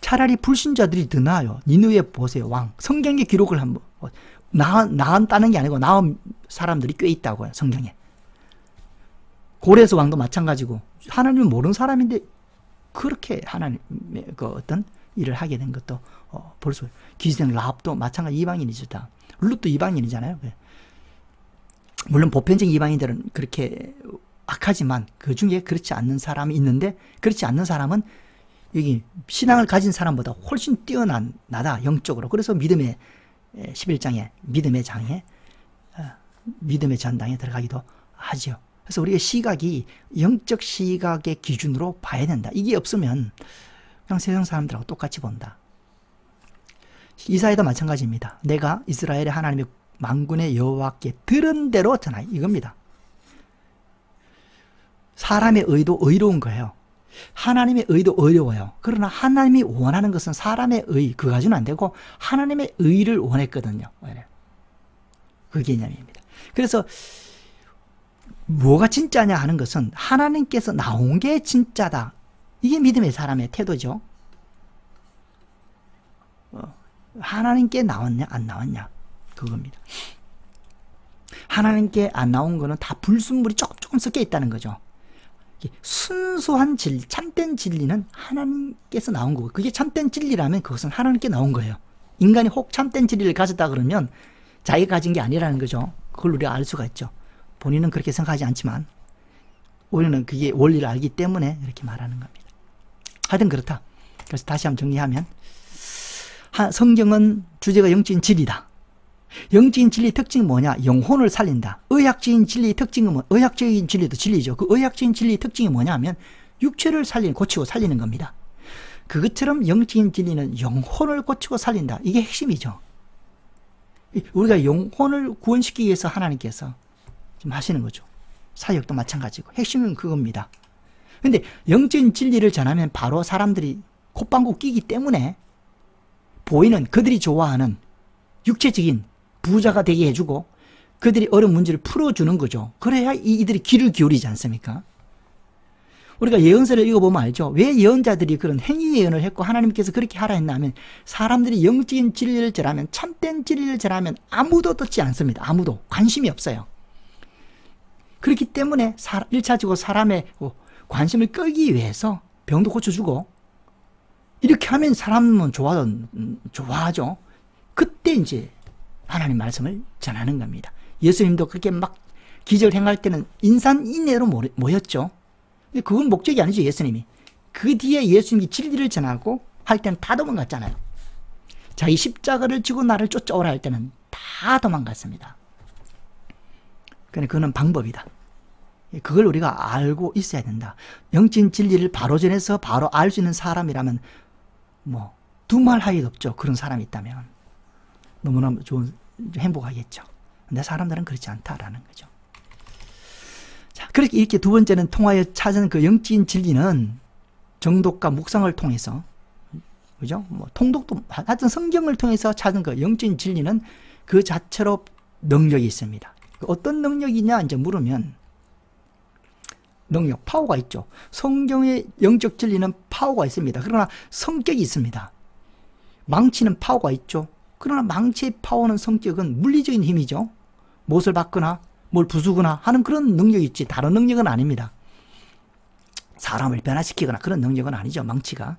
차라리 불신자들이 더 나아요. 니느웨 보세요. 왕. 성경의 기록을 한번 나았다는 게 아니고 나온 사람들이 꽤 있다고요. 성경에. 고레스 왕도 마찬가지고 하나님을 모르는 사람인데 그렇게 하나님의 그 어떤 일을 하게 된 것도 볼 수. 기생 라합도 마찬가지 이방인이죠. 다. 룻도 이방인이잖아요. 물론 보편적인 이방인들은 그렇게 악하지만 그 중에 그렇지 않는 사람이 있는데 그렇지 않는 사람은 여기 신앙을 가진 사람보다 훨씬 뛰어나다 영적으로. 그래서 믿음의 11장에 믿음의 장에 믿음의 전당에 들어가기도 하죠. 그래서 우리가 시각이 영적 시각의 기준으로 봐야 된다. 이게 없으면 그냥 세상 사람들하고 똑같이 본다. 이사야도 마찬가지입니다. 내가 이스라엘의 하나님의 만군의 여호와께 들은 대로 전하 이겁니다. 사람의 의도 의로운 거예요. 하나님의 의도 어려워요. 그러나 하나님이 원하는 것은 사람의 의 그거 가지고는 안 되고 하나님의 의를 원했거든요. 그 개념입니다. 그래서 뭐가 진짜냐 하는 것은 하나님께서 나온 게 진짜다. 이게 믿음의 사람의 태도죠. 하나님께 나왔냐 안 나왔냐 그겁니다. 하나님께 안 나온 거는 다 불순물이 조금 섞여 있다는 거죠. 순수한 진리, 참된 진리는 하나님께서 나온 거고 그게 참된 진리라면 그것은 하나님께 나온 거예요. 인간이 혹 참된 진리를 가졌다 그러면 자기가 가진 게 아니라는 거죠. 그걸 우리가 알 수가 있죠. 본인은 그렇게 생각하지 않지만 우리는 그게 원리를 알기 때문에 이렇게 말하는 겁니다. 하여튼 그렇다. 그래서 다시 한번 정리하면 성경은 주제가 영적인 진리다. 영적인 진리의 특징이 뭐냐? 영혼을 살린다. 의학적인 진리의 특징은 의학적인 진리도 진리죠. 그 의학적인 진리의 특징이 뭐냐면 육체를 고치고 살리는 겁니다. 그것처럼 영적인 진리는 영혼을 고치고 살린다. 이게 핵심이죠. 우리가 영혼을 구원시키기 위해서 하나님께서 지금 하시는 거죠. 사역도 마찬가지고 핵심은 그겁니다. 근데 영적인 진리를 전하면 바로 사람들이 콧방구 끼기 때문에 보이는 그들이 좋아하는 육체적인 부자가 되게 해주고 그들이 어려운 문제를 풀어주는 거죠. 그래야 이들이 귀를 기울이지 않습니까? 우리가 예언서를 읽어보면 알죠. 왜 예언자들이 그런 행위 예언을 했고 하나님께서 그렇게 하라 했나 하면 사람들이 영적인 진리를 전하면 참된 진리를 전하면 아무도 듣지 않습니다. 아무도 관심이 없어요. 그렇기 때문에 1차적으로 사람의 관심을 끌기 위해서 병도 고쳐주고 이렇게 하면 사람은 좋아하죠. 그때 이제 하나님 말씀을 전하는 겁니다. 예수님도 그렇게 막 기적을 행할 때는 인산인해로 모였죠. 근데 그건 목적이 아니죠. 예수님이 그 뒤에 예수님이 진리를 전하고 할 때는 다 도망갔잖아요. 자기 십자가를 지고 나를 쫓아오라 할 때는 다 도망갔습니다. 그러니까 그는 방법이다. 그걸 우리가 알고 있어야 된다. 영적인 진리를 바로 전해서 바로 알 수 있는 사람이라면 뭐 두말 하기도 없죠. 그런 사람이 있다면 너무나 좋은 행복하겠죠. 근데 사람들은 그렇지 않다라는 거죠. 자, 그렇게 이렇게 두 번째는 통하여 찾은 그 영적인 진리는 정독과 묵상을 통해서, 그죠? 뭐 통독도 하여튼 성경을 통해서 찾은 그 영적인 진리는 그 자체로 능력이 있습니다. 어떤 능력이냐 이제 물으면 능력, 파워가 있죠. 성경의 영적 진리는 파워가 있습니다. 그러나 성격이 있습니다. 망치는 파워가 있죠. 그러나 망치의 파워는 성격은 물리적인 힘이죠. 못을 박거나 뭘 부수거나 하는 그런 능력이 있지 다른 능력은 아닙니다. 사람을 변화시키거나 그런 능력은 아니죠. 망치가.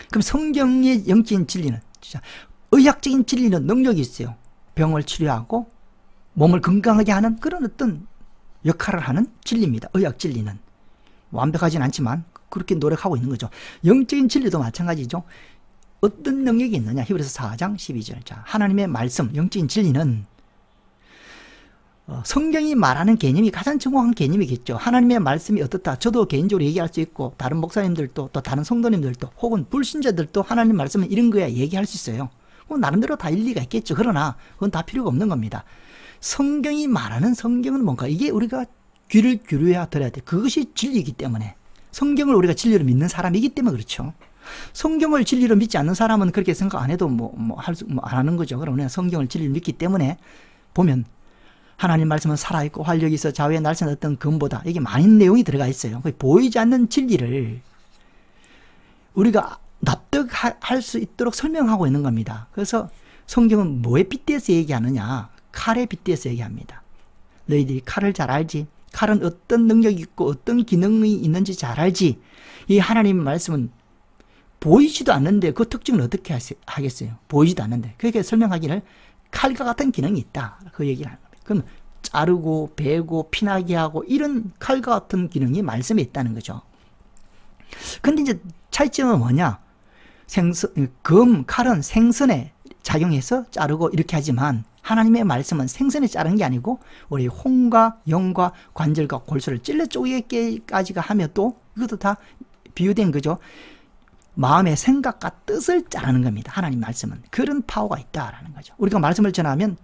그럼 성경의 영적인 진리는 진짜 의학적인 진리는 능력이 있어요. 병을 치료하고 몸을 건강하게 하는 그런 어떤 역할을 하는 진리입니다. 의학 진리는. 완벽하진 않지만 그렇게 노력하고 있는 거죠. 영적인 진리도 마찬가지죠. 어떤 능력이 있느냐. 히브리서 4장 12절. 자, 하나님의 말씀, 영적인 진리는 성경이 말하는 개념이 가장 정확한 개념이겠죠. 하나님의 말씀이 어떻다. 저도 개인적으로 얘기할 수 있고 다른 목사님들도 또 다른 성도님들도 혹은 불신자들도 하나님 말씀은 이런 거야 얘기할 수 있어요. 나름대로 다 일리가 있겠죠. 그러나 그건 다 필요가 없는 겁니다. 성경이 말하는 성경은 뭔가 이게 우리가 귀를 기울여야 들어야 돼. 그것이 진리이기 때문에 성경을 우리가 진리로 믿는 사람이기 때문에 그렇죠. 성경을 진리로 믿지 않는 사람은 그렇게 생각 안 해도 안 하는 거죠. 그럼 우리가 성경을 진리로 믿기 때문에 보면 하나님 말씀은 살아있고 활력이 있어 좌우에 날선 어떤 금보다 이게 많은 내용이 들어가 있어요. 보이지 않는 진리를 우리가 납득할 수 있도록 설명하고 있는 겁니다. 그래서 성경은 뭐에 빗대서 얘기하느냐? 칼에 빗대서 얘기합니다. 너희들이 칼을 잘 알지? 칼은 어떤 능력이 있고 어떤 기능이 있는지 잘 알지? 이 하나님 말씀은 보이지도 않는데 그 특징을 어떻게 하겠어요? 보이지도 않는데. 그렇게 설명하기를 칼과 같은 기능이 있다. 그 얘기를 하는 겁니다. 그럼 자르고 베고 피나게 하고 이런 칼과 같은 기능이 말씀에 있다는 거죠. 근데 이제 차이점은 뭐냐? 칼은 생선에 작용해서 자르고 이렇게 하지만 하나님의 말씀은 생선에 자르는 게 아니고 우리 홍과 영과 관절과 골수를 찔러 쪼개기까지가 하며 또 이것도 다 비유된 거죠. 마음의 생각과 뜻을 자르는 겁니다. 하나님 말씀은. 그런 파워가 있다라는 거죠. 우리가 말씀을 전하면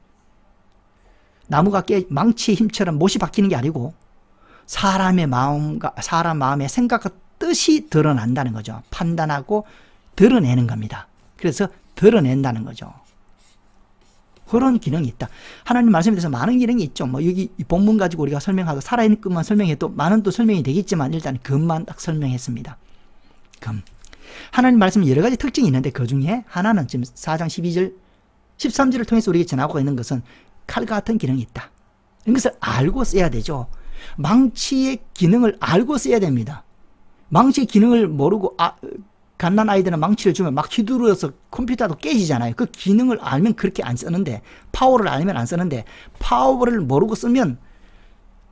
나무가 망치의 힘처럼 못이 박히는 게 아니고 사람 마음의 생각과 뜻이 드러난다는 거죠. 판단하고 드러내는 겁니다. 그래서 드러낸다는 거죠. 그런 기능이 있다. 하나님 말씀에 대해서 많은 기능이 있죠. 여기 이 본문 가지고 우리가 설명하고 살아있는 것만 설명해도 많은 또 설명이 되겠지만 일단 금만 딱 설명했습니다. 금. 하나님 말씀에 여러 가지 특징이 있는데 그 중에 하나는 지금 4장 12절, 13절을 통해서 우리에게 전하고 있는 것은 칼과 같은 기능이 있다. 이것을 알고 써야 되죠. 망치의 기능을 알고 써야 됩니다. 망치의 기능을 모르고 갓난 아이들은 망치를 주면 막 휘두르어서 컴퓨터도 깨지잖아요. 그 기능을 알면 그렇게 안 쓰는데, 파워를 알면 안 쓰는데, 파워를 모르고 쓰면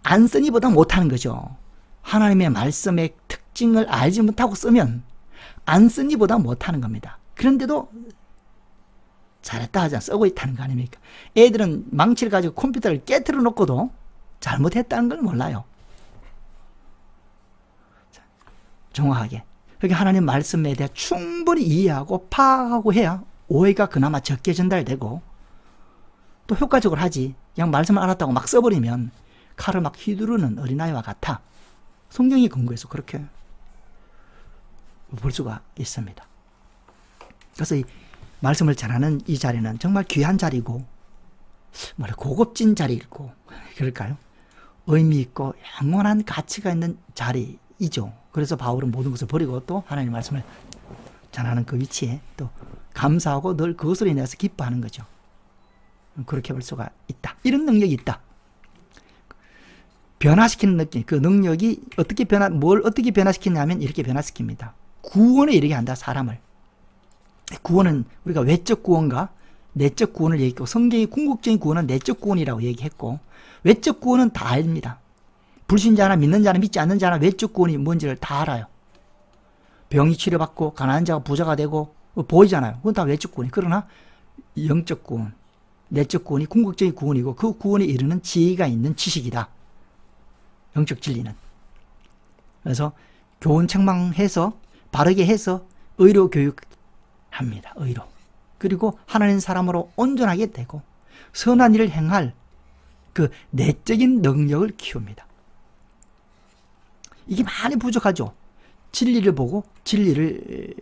안 쓰니보다 못하는 거죠. 하나님의 말씀의 특징을 알지 못하고 쓰면 안 쓰니보다 못하는 겁니다. 그런데도 잘했다 하지 않아 쓰고 있다는 거 아닙니까? 애들은 망치를 가지고 컴퓨터를 깨트려 놓고도 잘못했다는 걸 몰라요. 정확하게. 그러니까 하나님 말씀에 대해 충분히 이해하고 파악하고 해야 오해가 그나마 적게 전달되고 또 효과적으로 하지. 그냥 말씀을 알았다고 막 써버리면 칼을 막 휘두르는 어린아이와 같아. 성경이 근거해서 그렇게 볼 수가 있습니다. 그래서 이 말씀을 전하는 이 자리는 정말 귀한 자리고 고급진 자리고 그럴까요? 의미 있고 영원한 가치가 있는 자리이죠. 그래서 바울은 모든 것을 버리고 또 하나님의 말씀을 전하는 그 위치에 또 감사하고 늘 그것으로 인해서 기뻐하는 거죠. 그렇게 볼 수가 있다. 이런 능력이 있다. 변화시키는 느낌, 그 능력이 뭘 어떻게 변화시키냐면 이렇게 변화시킵니다. 구원에 이르게 한다, 사람을. 구원은 우리가 외적 구원과 내적 구원을 얘기했고, 성경의 궁극적인 구원은 내적 구원이라고 얘기했고, 외적 구원은 다 압니다. 불신자나 믿는 자나 믿지 않는 자나 외적 구원이 뭔지를 다 알아요. 병이 치료받고 가난한 자가 부자가 되고 보이잖아요. 그건 다 외적 구원이. 그러나 영적 구원, 내적 구원이 궁극적인 구원이고 그 구원에 이르는 지혜가 있는 지식이다. 영적 진리는. 그래서 교훈 책망해서 바르게 해서 의로 교육합니다. 의로. 그리고 하나님 사람으로 온전하게 되고 선한 일을 행할 그 내적인 능력을 키웁니다. 이게 많이 부족하죠. 진리를 보고 진리를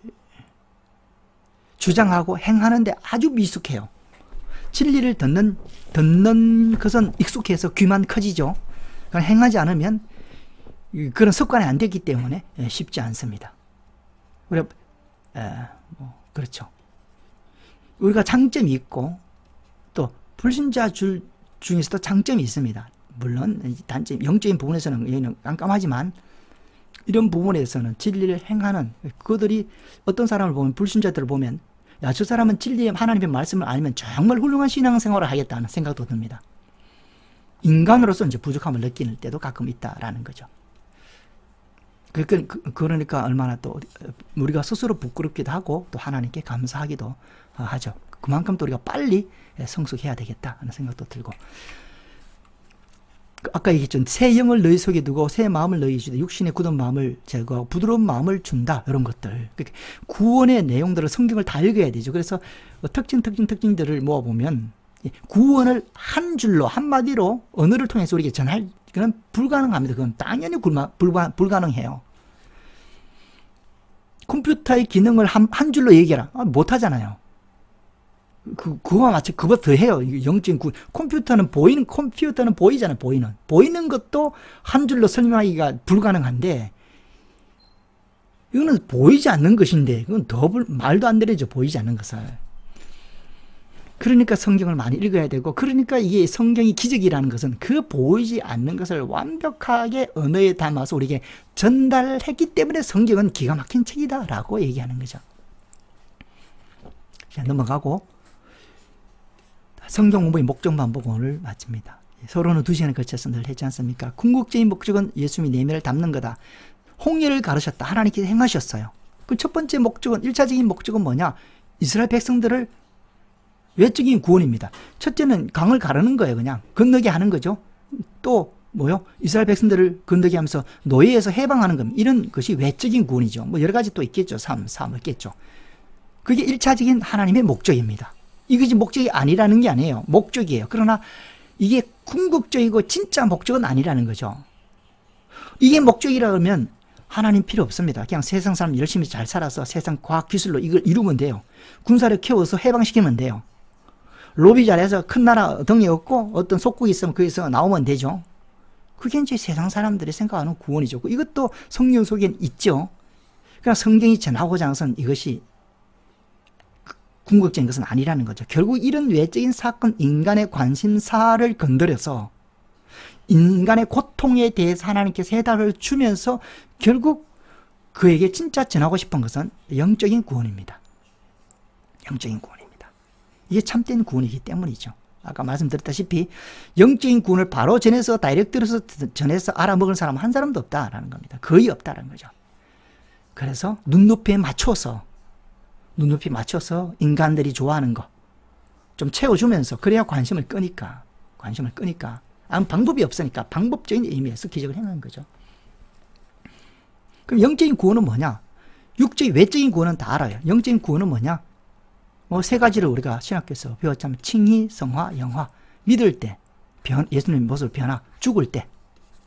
주장하고 행하는데 아주 미숙해요. 진리를 듣는 것은 익숙해서 귀만 커지죠. 행하지 않으면 그런 습관이 안 됐기 때문에 쉽지 않습니다. 그렇죠. 우리가 장점이 있고 또 불신자 중에서도 장점이 있습니다. 물론 단점, 영적인 부분에서는 깜깜하지만 이런 부분에서는 진리를 행하는 그들이 어떤 사람을 보면 불신자들을 보면 야, 저 사람은 진리의 하나님의 말씀을 알면 정말 훌륭한 신앙생활을 하겠다는 생각도 듭니다. 인간으로서 이제 부족함을 느끼는 때도 가끔 있다라는 거죠. 그러니까 얼마나 또 우리가 스스로 부끄럽기도 하고 또 하나님께 감사하기도 하죠. 그만큼 또 우리가 빨리 성숙해야 되겠다 하는 생각도 들고. 아까 얘기했죠. 새 영을 너희 속에 두고 새 마음을 너희 주되 육신의 굳은 마음을 제거하고 부드러운 마음을 준다. 이런 것들. 구원의 내용들을 성경을 다 읽어야 되죠. 그래서 특징들을 모아보면 구원을 한 줄로 한마디로 언어를 통해서 우리에게 전할 그건 불가능합니다. 그건 당연히 불가능해요. 컴퓨터의 기능을 한 줄로 얘기해라. 못하잖아요. 그거와 마치 그거 더 해요. 영적인 컴퓨터는 보이잖아요. 보이는 것도 한 줄로 설명하기가 불가능한데 이거는 보이지 않는 것인데 그건 더 말도 안 되죠. 보이지 않는 것을. 그러니까 성경을 많이 읽어야 되고 그러니까 이게 성경이 기적이라는 것은 그 보이지 않는 것을 완벽하게 언어에 담아서 우리에게 전달했기 때문에 성경은 기가 막힌 책이다라고 얘기하는 거죠. 자, 넘어가고 성경 공부의 목적만 보고 오늘 마칩니다. 서론은 2시간을 거쳐서 늘 했지 않습니까? 궁극적인 목적은 예수님의 내면을 담는 거다. 홍해를 가르셨다. 하나님께서 행하셨어요. 그 첫 번째 목적은 1차적인 목적은 뭐냐? 이스라엘 백성들을 외적인 구원입니다. 첫째는 강을 가르는 거예요. 그냥 건너게 하는 거죠. 또 뭐요? 이스라엘 백성들을 건너게 하면서 노예에서 해방하는 겁니다. 이런 것이 외적인 구원이죠. 뭐 여러 가지 또 있겠죠. 삶 있겠죠. 그게 1차적인 하나님의 목적입니다. 이것이 목적이 아니라는 게 아니에요. 목적이에요. 그러나 이게 궁극적이고 진짜 목적은 아니라는 거죠. 이게 목적이라면 하나님 필요 없습니다. 그냥 세상 사람 열심히 잘 살아서 세상 과학 기술로 이걸 이루면 돼요. 군사력 키워서 해방시키면 돼요. 로비 잘해서 큰 나라 덩이 없고 어떤 속국이 있으면 거기서 나오면 되죠. 그게 이제 세상 사람들이 생각하는 구원이죠. 이것도 성경 속에는 있죠. 그러나 성경이 전하고자 하는 것은 이것이 궁극적인 것은 아니라는 거죠. 결국 이런 외적인 사건, 인간의 관심사를 건드려서 인간의 고통에 대해서 하나님께서 해답을 주면서 결국 그에게 진짜 전하고 싶은 것은 영적인 구원입니다. 영적인 구원입니다. 이게 참된 구원이기 때문이죠. 아까 말씀드렸다시피 영적인 구원을 바로 전해서 다이렉트로서 전해서 알아먹을 사람 한 사람도 없다라는 겁니다. 거의 없다라는 거죠. 그래서 눈높이에 맞춰서 인간들이 좋아하는 거 좀 채워주면서 그래야 관심을 끄니까 방법이 없으니까 방법적인 의미에서 기적을 행하는 거죠. 그럼 영적인 구원은 뭐냐? 외적인 구원은 다 알아요. 영적인 구원은 뭐냐? 세 가지를 우리가 신학교에서 배웠자면 칭의, 성화, 영화. 믿을 때 예수님의 모습을 변화, 죽을 때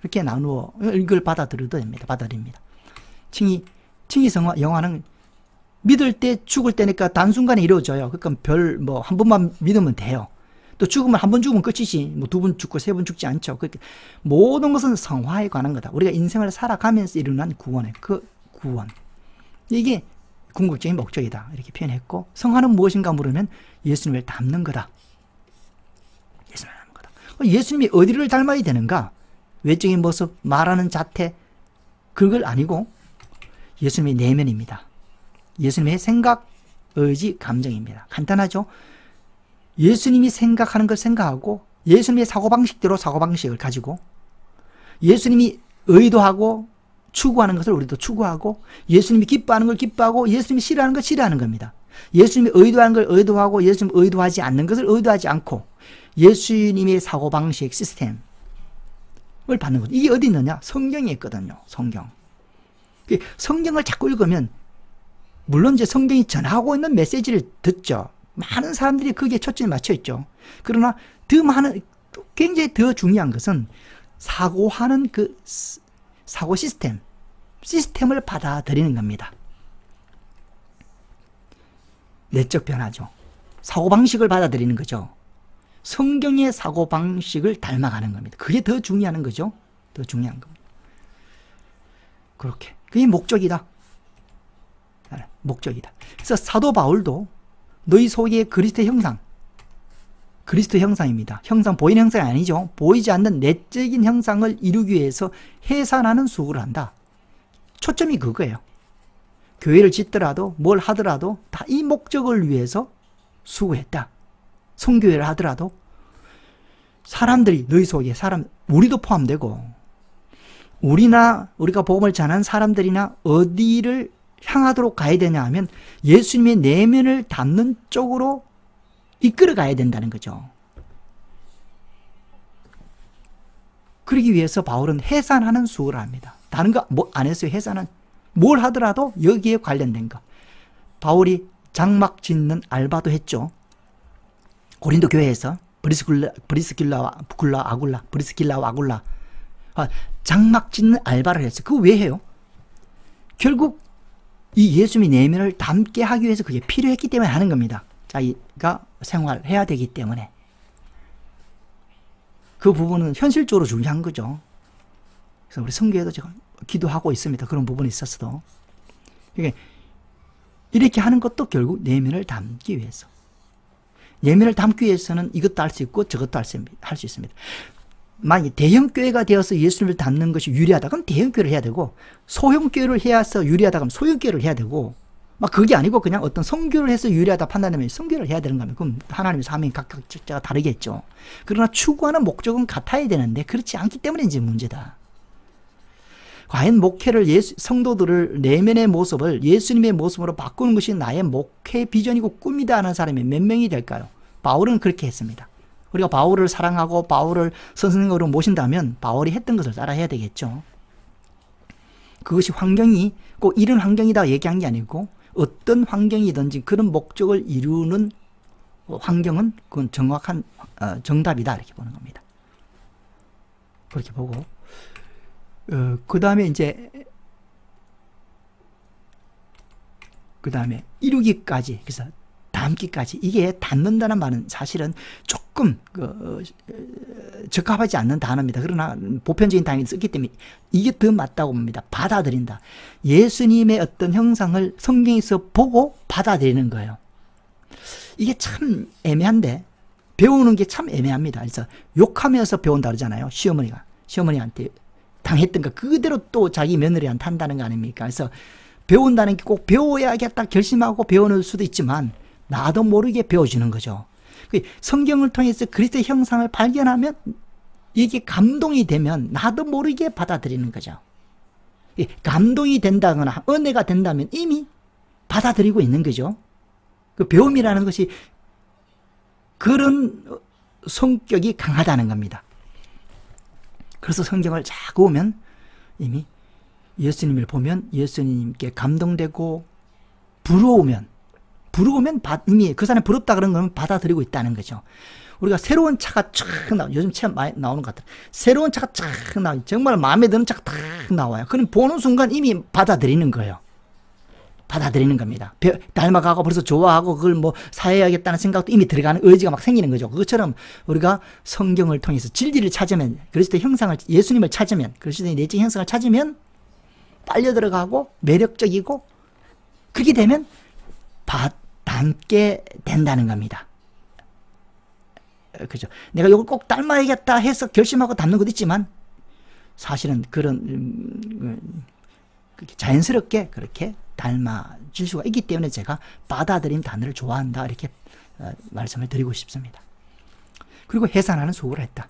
이렇게 나누어 이걸 받아들여도 됩니다. 받아들입니다. 칭의, 성화, 영화는 믿을 때 죽을 때니까 단순간에 이루어져요. 그러니까 한 번만 믿으면 돼요. 또 죽으면 한 번 죽으면 끝이지. 뭐 2번 죽고 3번 죽지 않죠. 그러니까 모든 것은 성화에 관한 거다. 우리가 인생을 살아가면서 일어난 구원의 그 구원. 이게 궁극적인 목적이다. 이렇게 표현했고 성화는 무엇인가 물으면 예수님을 닮는 거다. 예수님이 어디를 닮아야 되는가? 외적인 모습, 말하는 자태 그걸 아니고 예수님의 내면입니다. 예수님의 생각, 의지, 감정입니다. 간단하죠? 예수님이 생각하는 걸 생각하고 예수님의 사고방식대로 사고방식을 가지고 예수님이 의도하고 추구하는 것을 우리도 추구하고 예수님이 기뻐하는 걸 기뻐하고 예수님이 싫어하는 걸 싫어하는 겁니다. 예수님이 의도하는 걸 의도하고 예수님이 의도하지 않는 것을 의도하지 않고 예수님의 사고방식 시스템을 받는 거죠. 이게 어디 있느냐? 성경에 있거든요. 성경. 성경을 자꾸 읽으면 물론 이제 성경이 전하고 있는 메시지를 듣죠. 많은 사람들이 거기에 초점이 맞춰 있죠. 그러나 더 많은, 굉장히 더 중요한 것은 사고하는 그 사고 시스템을 받아들이는 겁니다. 내적 변화죠. 사고방식을 받아들이는 거죠. 성경의 사고방식을 닮아가는 겁니다. 그게 더 중요한 거죠. 더 중요한 겁니다. 그렇게. 그게 목적이다. 목적이다. 그래서 사도 바울도 너희 속에 그리스도의 형상, 그리스도 형상입니다. 형상, 보이는 형상이 아니죠. 보이지 않는 내적인 형상을 이루기 위해서 해산하는 수고를 한다. 초점이 그거예요. 교회를 짓더라도 뭘 하더라도 다 이 목적을 위해서 수고했다. 선교회를 하더라도 사람들이 너희 속에 우리도 포함되고 우리가 복음을 전한 사람들이나 어디를 향하도록 가야 되냐 하면 예수님의 내면을 담는 쪽으로 이끌어 가야 된다는 거죠. 그러기 위해서 바울은 해산하는 수고를 합니다. 다른 거 안 했어요. 해산은 뭘 하더라도 여기에 관련된 거. 바울이 장막 짓는 알바도 했죠. 고린도 교회에서 브리스길라와 아굴라 장막 짓는 알바를 했어요. 그거 왜 해요? 결국 이 예수님의 내면을 담게 하기 위해서 그게 필요했기 때문에 하는 겁니다. 자기가 생활해야 되기 때문에. 그 부분은 현실적으로 중요한 거죠. 그래서 우리 성교에도 제가 기도하고 있습니다. 그런 부분이 있었어도. 이렇게 하는 것도 결국 내면을 담기 위해서. 내면을 담기 위해서는 이것도 할 수 있고 저것도 할 수 있습니다. 만약에 대형교회가 되어서 예수님을 담는 것이 유리하다 그럼 대형교회를 해야 되고, 소형교회를 해서 유리하다 그러면 소형교회를 해야 되고, 막 그게 아니고 그냥 어떤 선교를 해서 유리하다 판단하면 선교를 해야 되는 거면 그럼 하나님의 사명이 각자가 다르겠죠. 그러나 추구하는 목적은 같아야 되는데 그렇지 않기 때문에 이제 문제다. 과연 목회를 성도들을 내면의 모습을 예수님의 모습으로 바꾸는 것이 나의 목회 비전이고 꿈이다 하는 사람이 몇 명이 될까요? 바울은 그렇게 했습니다. 우리가 바울을 사랑하고 바울을 선생님으로 모신다면 바울이 했던 것을 따라 해야 되겠죠. 그것이 환경이 꼭 이런 환경이다 얘기한 게 아니고 어떤 환경이든지 그런 목적을 이루는 환경은 그건 정확한 정답이다 이렇게 보는 겁니다. 그렇게 보고 그 다음에 이루기까지, 그래서 담기까지, 이게 담는다는 말은 사실은 조금 적합하지 않는 단어입니다. 그러나 보편적인 단어를 썼기 때문에 이게 더 맞다고 봅니다. 받아들인다. 예수님의 어떤 형상을 성경에서 보고 받아들이는 거예요. 이게 참 애매한데 배우는 게 참 애매합니다. 그래서 욕하면서 배운다 그러잖아요. 시어머니한테 당했던 거 그대로 또 자기 며느리한테 한다는 거 아닙니까? 그래서 배운다는 게 꼭 배워야겠다 결심하고 배우는 수도 있지만 나도 모르게 배워주는 거죠. 성경을 통해서 그리스도의 형상을 발견하면 이게 감동이 되면 나도 모르게 받아들이는 거죠. 감동이 된다거나 은혜가 된다면 이미 받아들이고 있는 거죠. 그 배움이라는 것이 그런 성격이 강하다는 겁니다. 그래서 성경을 자꾸 보면 이미 예수님을 보면 예수님께 감동되고 부러우면 이미 그 사람이 부럽다 그런 건 받아들이고 있다는 거죠. 우리가 새로운 차가 쫙 나와요. 요즘 차 많이 나오는 것 같아요. 새로운 차가 쫙 나와요. 정말 마음에 드는 차가 탁 나와요. 그럼 보는 순간 이미 받아들이는 거예요. 받아들이는 겁니다. 닮아가고 벌써 좋아하고 그걸 뭐 사야겠다는 생각도 이미 들어가는 의지가 막 생기는 거죠. 그것처럼 우리가 성경을 통해서 진리를 찾으면, 그리스도의 형상을, 예수님을 찾으면, 그리스도의 내적 형상을 찾으면 빨려 들어가고 매력적이고 그렇게 되면 닮게 된다는 겁니다. 그죠? 내가 이걸 꼭 닮아야겠다 해서 결심하고 닮는 것도 있지만 사실은 그런 자연스럽게 그렇게 닮아질 수가 있기 때문에 제가 받아들인 단어를 좋아한다 이렇게 말씀을 드리고 싶습니다. 그리고 해산하는 수고를 했다.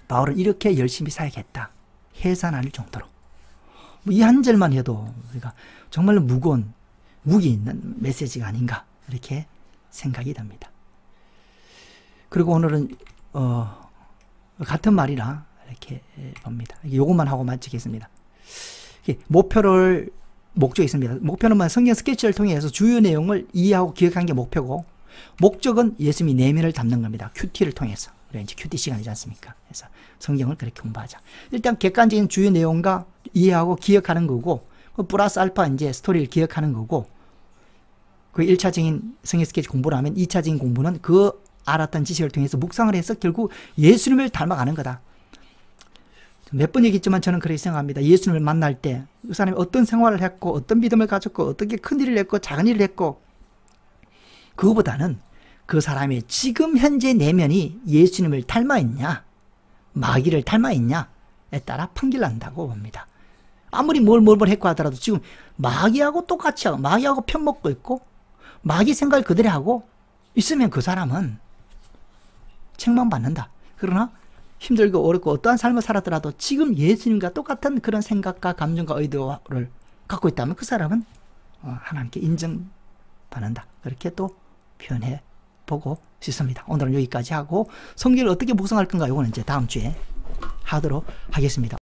바울은 이렇게 열심히 사역했다. 해산할 정도로. 뭐 이 한 절만 해도 우리가 정말로 무거운 무기 있는 메시지가 아닌가 이렇게 생각이 됩니다. 그리고 오늘은 같은 말이라 이렇게 봅니다. 요것만 하고 마치겠습니다. 목적이 있습니다. 목표는 성경 스케치를 통해서 주요 내용을 이해하고 기억하는 게 목표고, 목적은 예수님이 내면을 담는 겁니다. 큐티를 통해서. 우리가 이제 큐티 시간이지 않습니까? 그래서 성경을 그렇게 공부하자. 일단 객관적인 주요 내용과 이해하고 기억하는 거고, 플러스 알파 이제 스토리를 기억하는 거고, 그 1차적인 성경 스케치 공부를 하면 2차적인 공부는 그 알았던 지식을 통해서 묵상을 해서 결국 예수님을 닮아가는 거다. 몇 번 얘기했지만 저는 그렇게 생각합니다. 예수님을 만날 때 그 사람이 어떤 생활을 했고, 어떤 믿음을 가졌고, 어떻게 큰 일을 했고, 작은 일을 했고, 그거보다는 그 사람의 지금 현재 내면이 예수님을 닮아있냐, 마귀를 닮아있냐에 따라 판결난다고 봅니다. 아무리 뭘 했고 하더라도 지금 마귀하고 똑같이 하고, 마귀하고 편먹고 있고, 마귀 생각을 그대로 하고 있으면 그 사람은 책망받는다. 그러나 힘들고 어렵고 어떠한 삶을 살았더라도 지금 예수님과 똑같은 그런 생각과 감정과 의도를 갖고 있다면 그 사람은 하나님께 인정받는다. 그렇게 또 표현해 보고 싶습니다. 오늘은 여기까지 하고 성경을 어떻게 묵상할 건가 이거는 이제 다음 주에 하도록 하겠습니다.